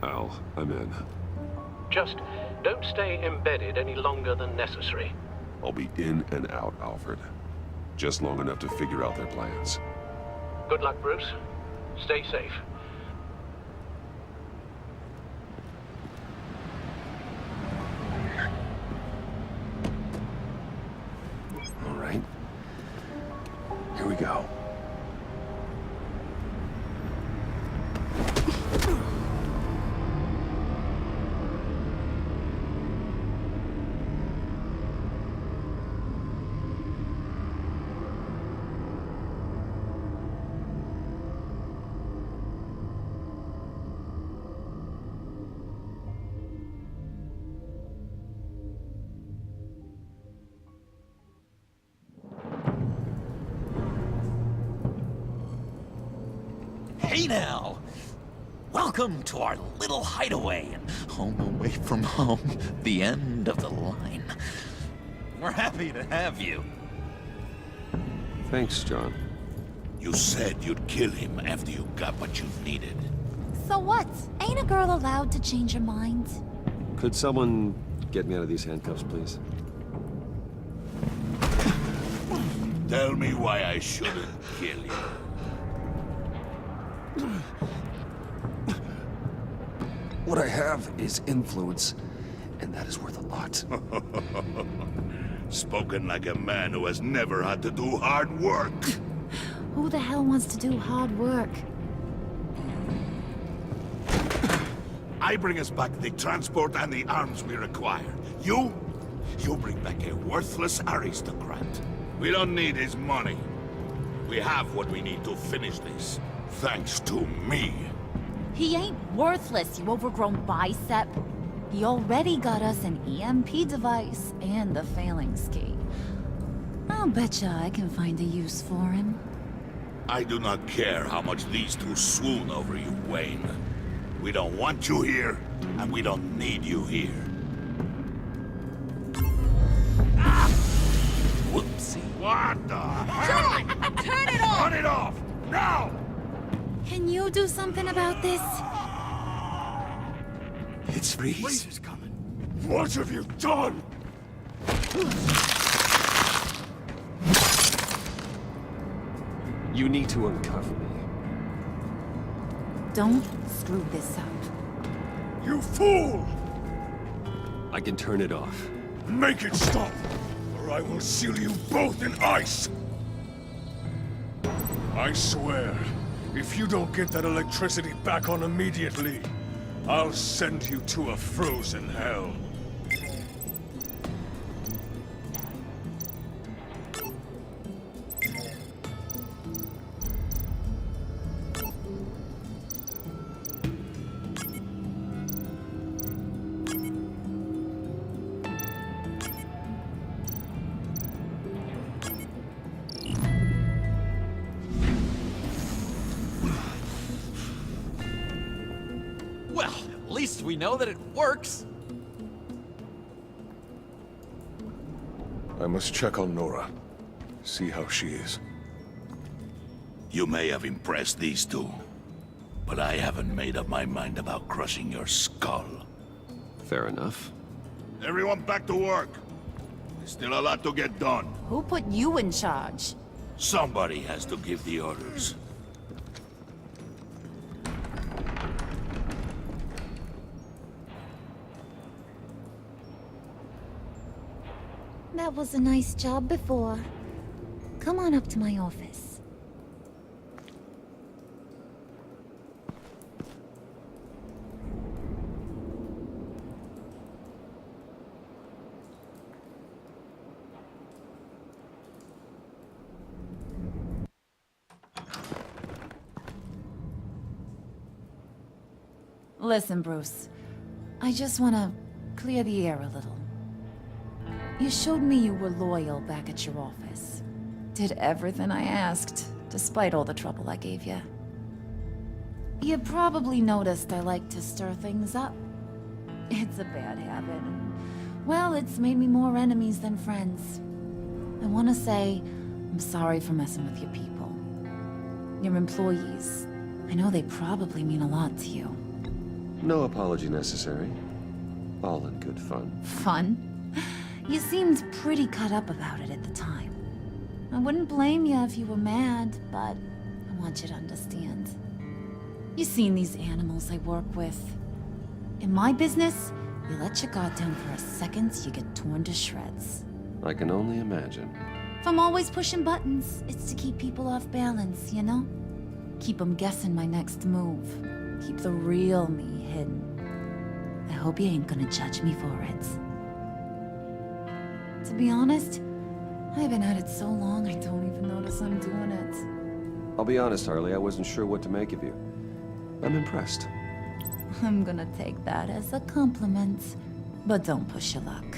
Al, I'm in. Just don't stay embedded any longer than necessary. I'll be in and out, Alfred. Just long enough to figure out their plans. Good luck, Bruce. Stay safe. All right. Here we go. Hey now! Welcome to our little hideaway and home away from home, the end of the line. We're happy to have you. Thanks, John. You said you'd kill him after you got what you needed. So what? Ain't a girl allowed to change her mind? Could someone get me out of these handcuffs, please? Tell me why I shouldn't kill you. What I have is influence, and that is worth a lot. Spoken like a man who has never had to do hard work. Who the hell wants to do hard work? I bring us back the transport and the arms we require. You bring back a worthless aristocrat. We don't need his money. We have what we need to finish this, thanks to me. He ain't worthless, you overgrown bicep. He already got us an EMP device and the failing ski. I'll betcha I can find a use for him. I do not care how much these two swoon over you, Wayne. We don't want you here, and we don't need you here. Ah! Whoopsie. What the hell? John! Turn it off! Turn it off! Now! Can you do something about this? It's Freeze. Freeze is coming. What have you done? You need to uncuff me. Don't screw this up. You fool! I can turn it off. Make it stop, or I will seal you both in ice! I swear, if you don't get that electricity back on immediately, I'll send you to a frozen hell. least we know that it works. I must check on Nora. See how she is. You may have impressed these two, but I haven't made up my mind about crushing your skull. Fair enough. Everyone back to work. There's still a lot to get done. Who put you in charge? Somebody has to give the orders. That was a nice job before. Come on up to my office. Listen, Bruce. I just want to clear the air a little. You showed me you were loyal back at your office. Did everything I asked, despite all the trouble I gave you. You probably noticed I like to stir things up. It's a bad habit, and, well, it's made me more enemies than friends. I want to say I'm sorry for messing with your people. Your employees. I know they probably mean a lot to you. No apology necessary. All in good fun. Fun? You seemed pretty cut up about it at the time. I wouldn't blame you if you were mad, but I want you to understand. You've seen these animals I work with. In my business, you let your guard down for a second, you get torn to shreds. I can only imagine. If I'm always pushing buttons, it's to keep people off balance, you know? Keep them guessing my next move. Keep the real me hidden. I hope you ain't gonna judge me for it. To be honest, I've been at it so long I don't even notice I'm doing it. I'll be honest, Harley, I wasn't sure what to make of you. I'm impressed. I'm gonna take that as a compliment. But don't push your luck.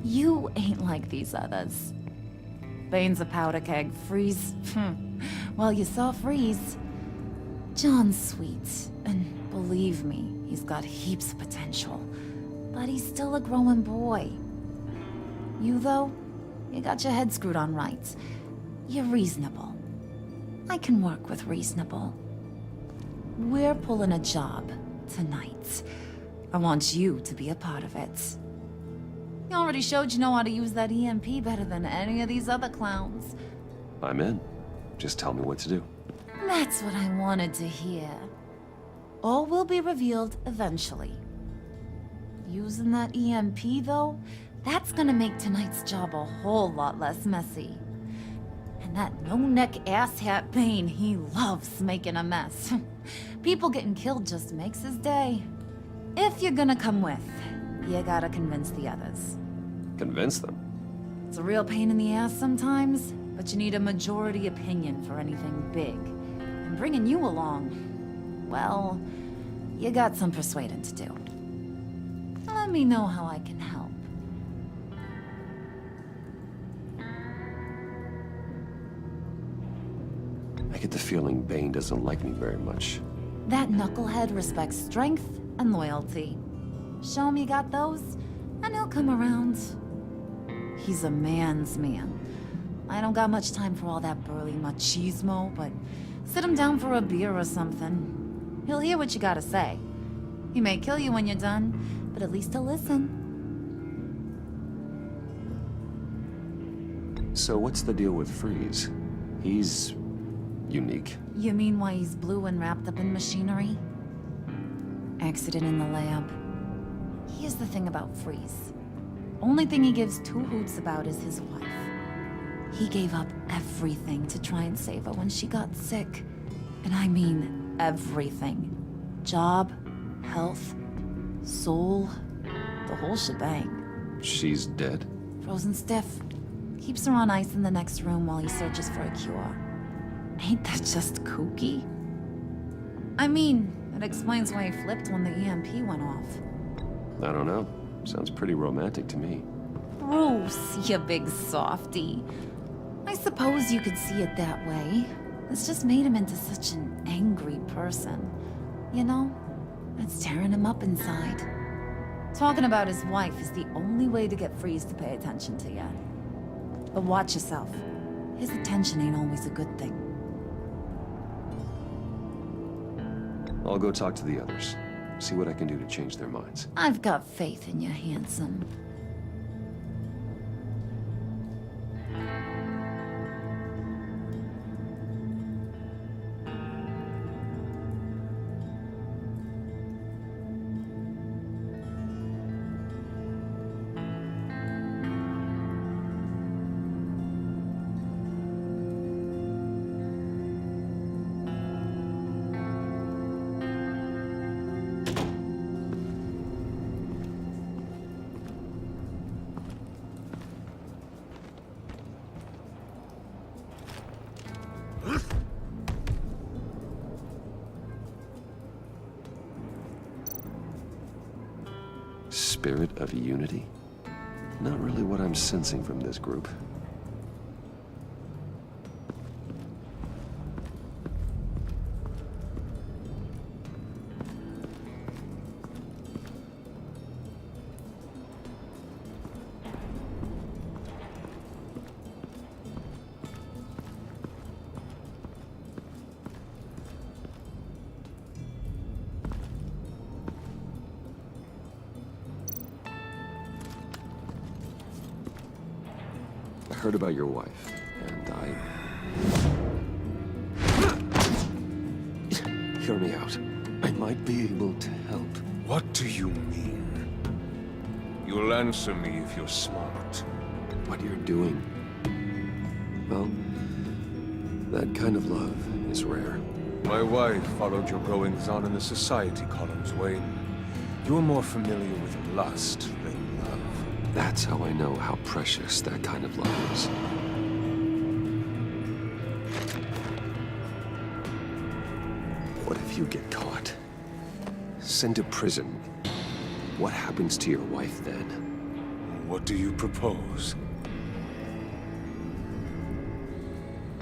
You ain't like these others. Bane's a powder keg. Freeze. Well, you saw Freeze. John's sweet, and believe me, he's got heaps of potential. But he's still a growing boy. You, though, you got your head screwed on right. You're reasonable. I can work with reasonable. We're pulling a job tonight. I want you to be a part of it. You already showed you know how to use that EMP better than any of these other clowns. I'm in. Just tell me what to do. That's what I wanted to hear. All will be revealed eventually. Using that EMP, though, that's gonna make tonight's job a whole lot less messy. And that no-neck asshat Bane, he loves making a mess. People getting killed just makes his day. If you're gonna come with, you gotta convince the others. Convince them? It's a real pain in the ass sometimes, but you need a majority opinion for anything big. And bringing you along, well, you got some persuading to do. Let me know how I can help. I get the feeling Bane doesn't like me very much. That knucklehead respects strength and loyalty. Show him you got those, and he'll come around. He's a man's man. I don't got much time for all that burly machismo, but sit him down for a beer or something. He'll hear what you gotta say. He may kill you when you're done, but at least he'll listen. So what's the deal with Freeze? He's unique. You mean why he's blue and wrapped up in machinery? Accident in the lab. Here's the thing about Freeze. Only thing he gives two hoots about is his wife. He gave up everything to try and save her when she got sick. And I mean everything. Job, health, soul, the whole shebang. She's dead? Frozen stiff. Keeps her on ice in the next room while he searches for a cure. Ain't that just kooky? I mean, it explains why he flipped when the EMP went off. I don't know. Sounds pretty romantic to me. Bruce, you big softy. I suppose you could see it that way. It's just made him into such an angry person. You know? It's tearing him up inside. Talking about his wife is the only way to get Freeze to pay attention to you. But watch yourself. His attention ain't always a good thing. I'll go talk to the others. See what I can do to change their minds. I've got faith in you, handsome. Spirit of unity? Not really what I'm sensing from this group. I heard about your wife, and Hear me out. I might be able to help. What do you mean? You'll answer me if you're smart. What you're doing. Well, that kind of love is rare. My wife followed your goings-on in the society columns, Wayne. You're more familiar with lust than love. That's how I know how precious that kind of love is. What if you get caught? Sent to prison. What happens to your wife then? What do you propose?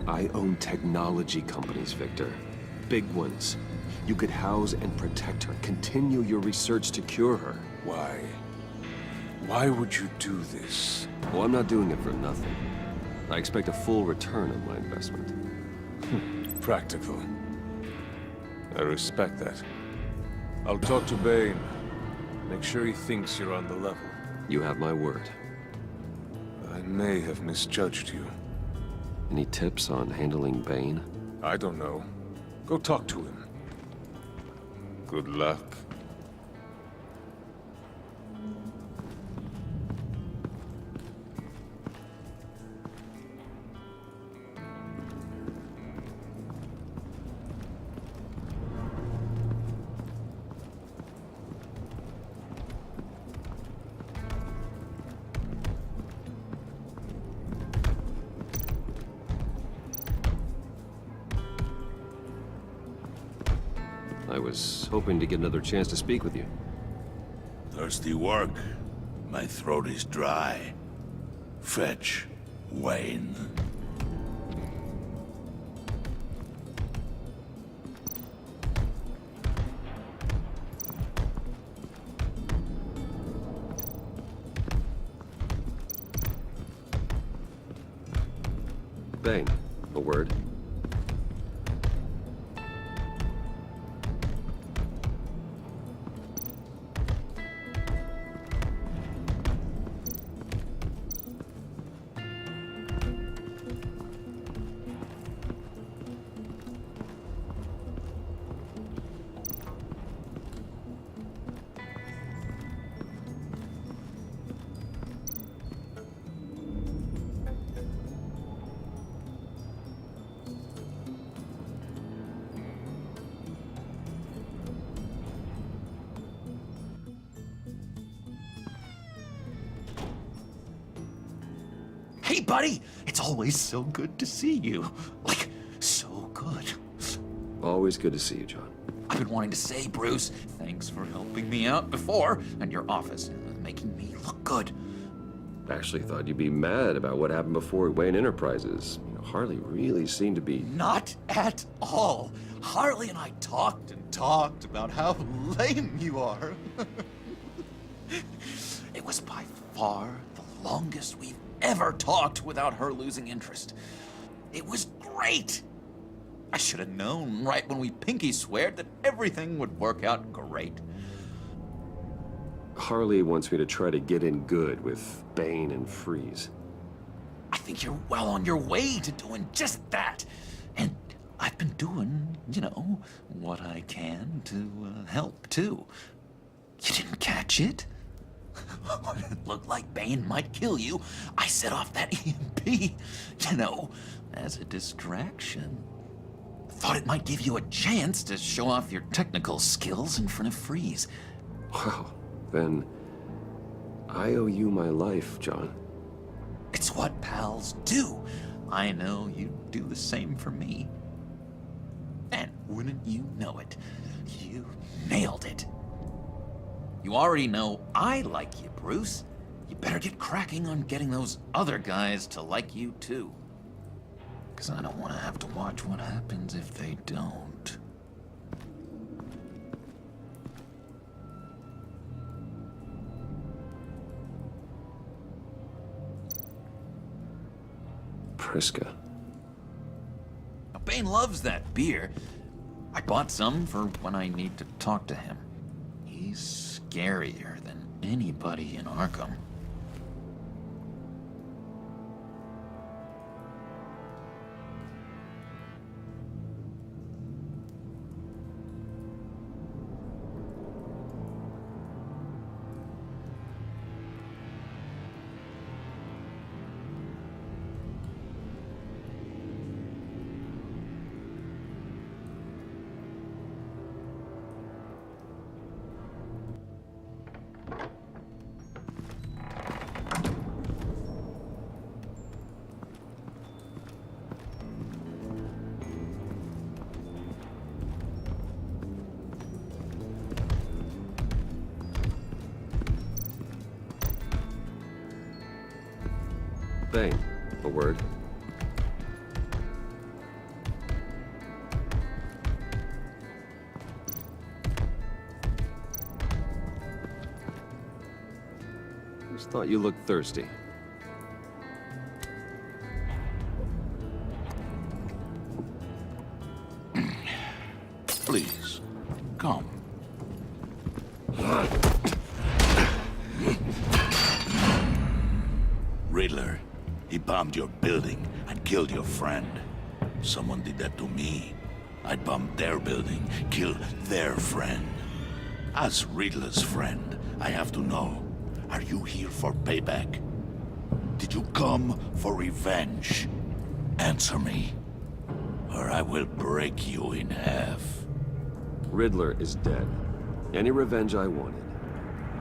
I own technology companies, Victor. Big ones. You could house and protect her. Continue your research to cure her. Why? Why would you do this? Well, I'm not doing it for nothing. I expect a full return on my investment. Practical. I respect that. I'll talk to Bane. Make sure he thinks you're on the level. You have my word. I may have misjudged you. Any tips on handling Bane? I don't know. Go talk to him. Good luck. I was hoping to get another chance to speak with you. Thirsty work? My throat is dry. Fetch, Wayne. Bane, a word. Hey, buddy! It's always so good to see you. Like, so good. Always good to see you, John. I've been wanting to say, Bruce, thanks for helping me out before, and your office, making me look good. Actually thought you'd be mad about what happened before Wayne Enterprises. You know, Harley really seemed to be... Not at all. Harley and I talked and talked about how lame you are. It was by far the longest we've ever talked without her losing interest. It was great. I should have known right when we pinky sweared that everything would work out great. Harley wants me to try to get in good with Bane and Freeze. I think you're well on your way to doing just that. And I've been doing, you know, what I can to help, too. You didn't catch it? When it looked like Bane might kill you, I set off that EMP, you know, as a distraction. Thought it might give you a chance to show off your technical skills in front of Freeze. Wow, then I owe you my life, John. It's what pals do. I know you'd do the same for me. And wouldn't you know it, you nailed it. You already know I like you, Bruce. You better get cracking on getting those other guys to like you, too. Because I don't want to have to watch what happens if they don't. Priska. Bane loves that beer. I bought some for when I need to talk to him. He's scarier than anybody in Arkham. Bane, a word. Just thought you looked thirsty. Please, come. Riddler, he bombed your building and killed your friend. Someone did that to me. I'd bomb their building, kill their friend. As Riddler's friend, I have to know, are you here for payback? Did you come for revenge? Answer me, or I will break you in half. Riddler is dead. Any revenge I wanted,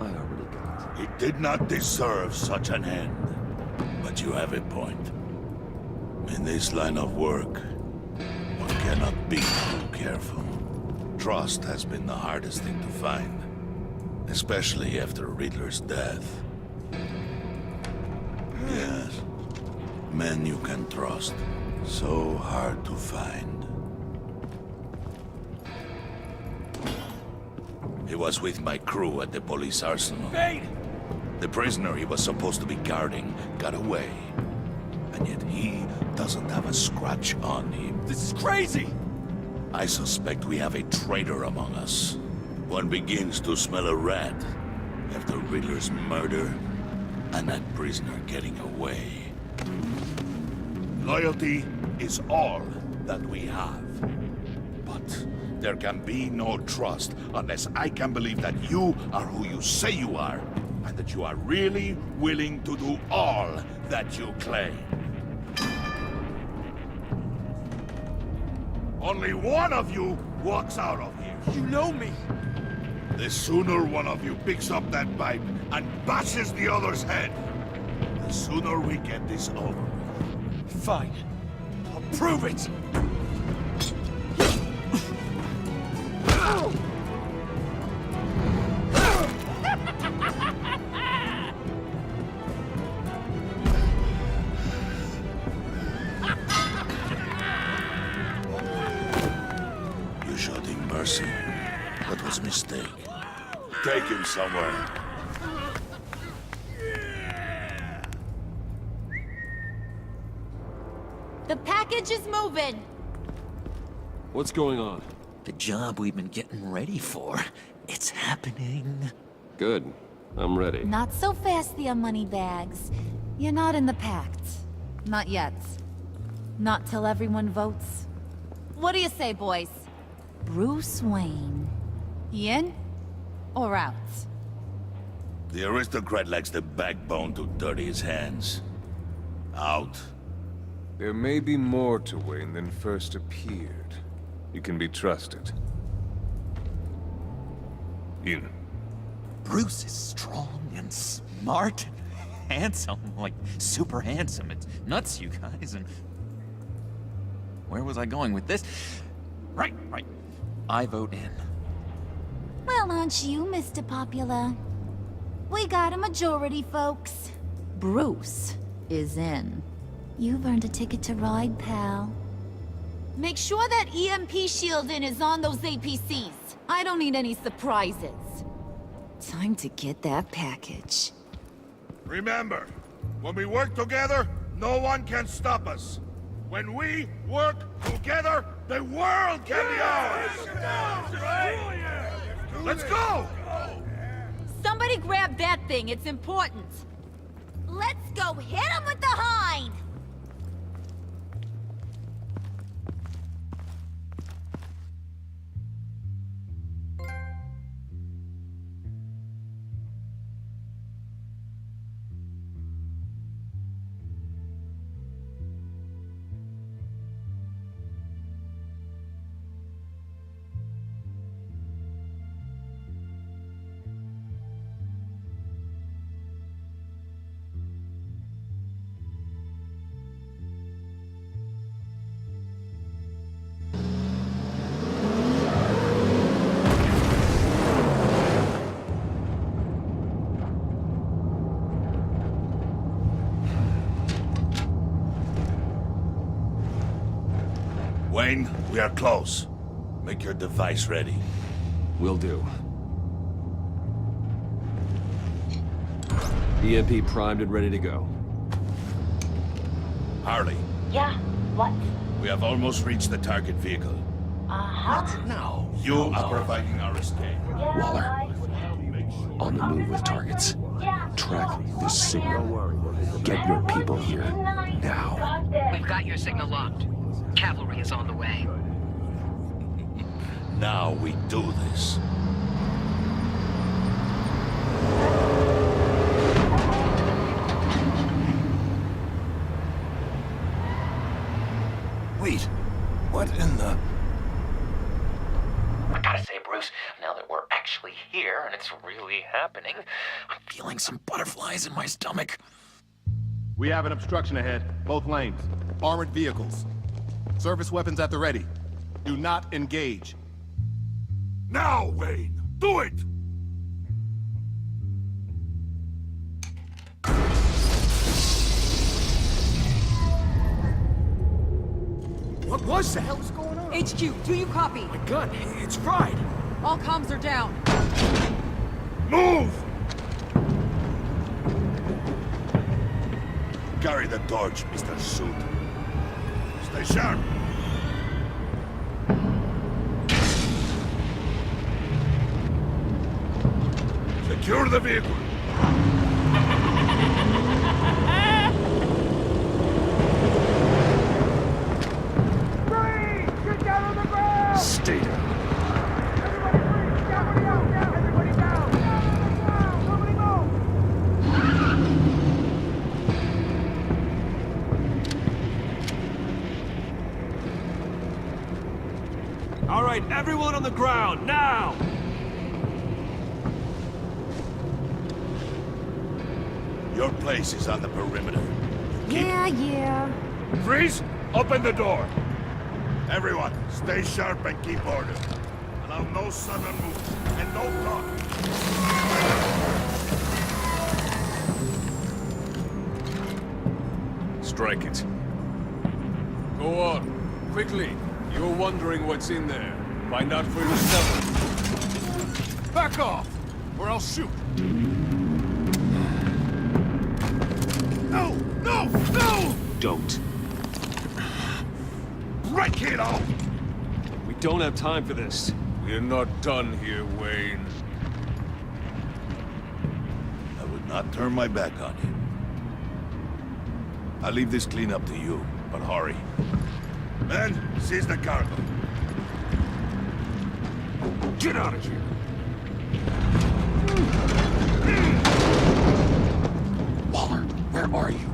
I already got. He did not deserve such an end. But you have a point. In this line of work, one cannot be too careful. Trust has been the hardest thing to find, especially after Riddler's death. Yes, men you can trust, so hard to find. He was with my crew at the police arsenal. Bane! The prisoner he was supposed to be guarding got away. And yet he doesn't have a scratch on him. This is crazy! I suspect we have a traitor among us. One begins to smell a rat after Riddler's murder and that prisoner getting away. Loyalty is all that we have. But there can be no trust unless I can believe that you are who you say you are, and that you are really willing to do all that you claim. Only one of you walks out of here. You know me! The sooner one of you picks up that pipe and bashes the other's head, the sooner we get this over. Fine. I'll prove it! mercy. That was a mistake. Take him somewhere. The package is moving. What's going on? The job we've been getting ready for. It's happening. Good. I'm ready. Not so fast there, moneybags. You're not in the pact. Not yet. Not till everyone votes. What do you say, boys? Bruce Wayne. In or out? The aristocrat lacks the backbone to dirty his hands. Out. There may be more to Wayne than first appeared. You can be trusted. In. Bruce is strong and smart and handsome, like super handsome. It's nuts, you guys, and... Where was I going with this? Right. I vote in. Well, aren't you, Mr. Popular? We got a majority, folks. Bruce is in. You've earned a ticket to ride, pal. Make sure that EMP shielding is on those APCs. I don't need any surprises. Time to get that package. Remember, when we work together, no one can stop us. When we work together, the world can be ours! Let's go! Somebody grab that thing, it's important. Let's go hit him with the hind! Wayne, we are close. Make your device ready. Will do. EMP primed and ready to go. Harley. Yeah, what? We have almost reached the target vehicle. Uh-huh. No. You are providing our escape. Waller. On the move with targets. Track this signal. Get your people here. Now. We've got your signal locked. Cavalry is on the way. Now we do this. Wait, what in the... I gotta say, Bruce, now that we're actually here and it's really happening, I'm feeling some butterflies in my stomach. We have an obstruction ahead, both lanes. Armored vehicles. Service weapons at the ready. Do not engage. Now, Wayne! Do it! What was that? What was going on? HQ, do you copy? My gun, it's fried. All comms are down. Move! Carry the torch, Mr. Suit. Stay sharp. Secure the vehicle. Get down on the ground! Stay down. Everybody down! Nobody move! All right, everyone on the ground, now! Your place is on the perimeter. Yeah. Freeze! Open the door! Everyone, stay sharp and keep order. Allow no sudden moves and no talk. Strike it. Go on. Quickly. You're wondering what's in there. Find out for yourself. Back off, or I'll shoot. No! No! No! Don't. Break it off! We don't have time for this. We're not done here, Wayne. I would not turn my back on you. I'll leave this clean up to you, but hurry. Men, seize the cargo. Get out of here! Waller, where are you?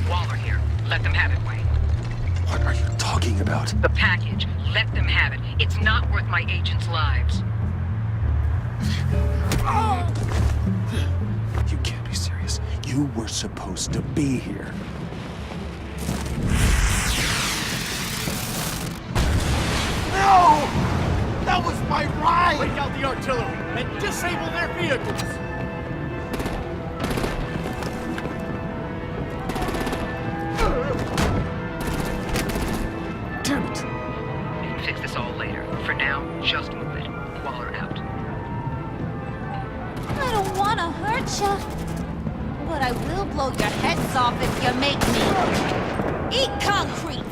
Waller here. Let them have it, Wayne. What are you talking about? The package. Let them have it. It's not worth my agents' lives. You can't be serious. You were supposed to be here. No! That was my ride! Break out the artillery and disable their vehicles! Damn it! We can fix this all later. For now, just move it. Waller out. I don't want to hurt ya, but I will blow your heads off if you make me. Eat concrete!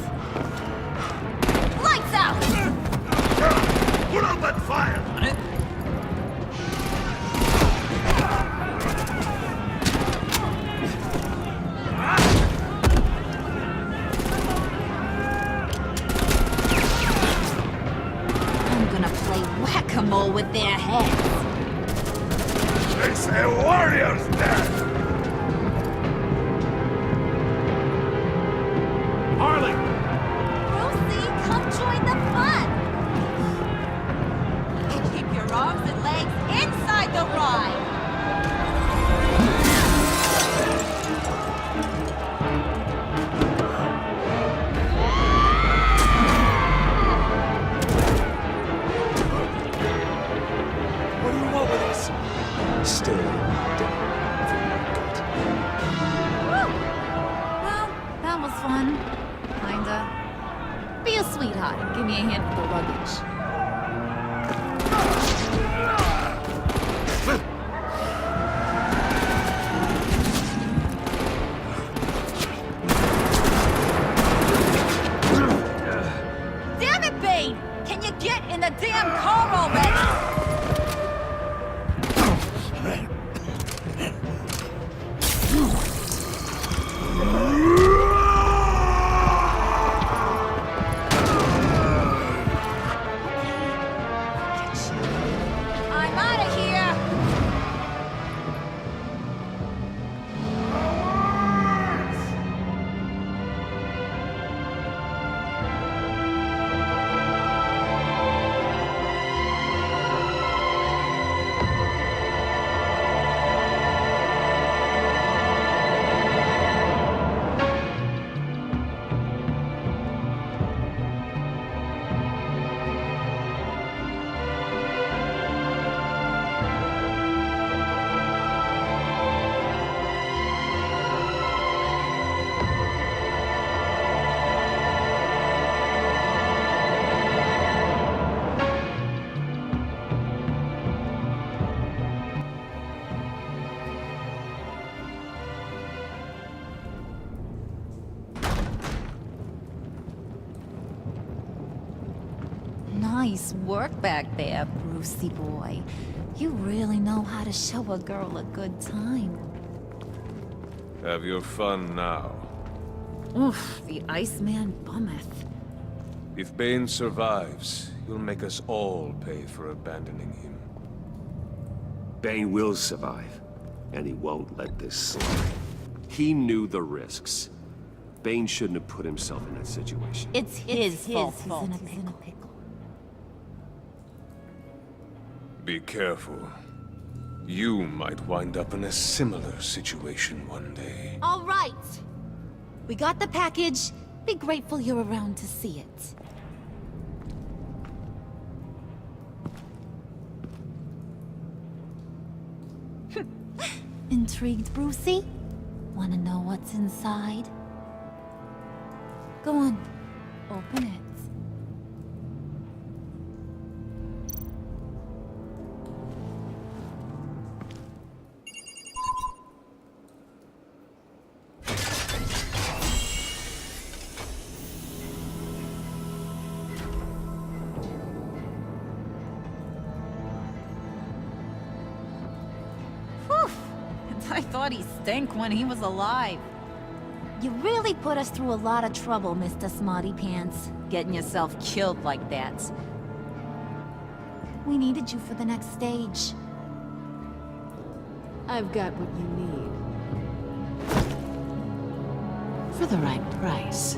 Lights out! Put up that fire! I'm gonna play whack-a-mole with their heads. They say warrior's dead! Harley! Rosie, come join the fun! Keep your arms and legs inside the ride! What do you want with us? Stay down. Well, that was fun. Kinda. Be a sweetheart and give me a hand with the luggage. Damn it, Bane! Can you get in the damn car already? I'm out of here! Nice work back there, Brucey boy. You really know how to show a girl a good time. Have your fun now. Oof, the Iceman bummeth. If Bane survives, he'll make us all pay for abandoning him. Bane will survive, and he won't let this slide. He knew the risks. Bane shouldn't have put himself in that situation. It's his fault. He's in a pickle. Be careful. You might wind up in a similar situation one day. All right. We got the package. Be grateful you're around to see it. Intrigued, Brucey? want to know what's inside? Go on, open it. I thought he stank when he was alive. You really put us through a lot of trouble, Mr. Smarty Pants. Getting yourself killed like that. We needed you for the next stage. I've got what you need. For the right price.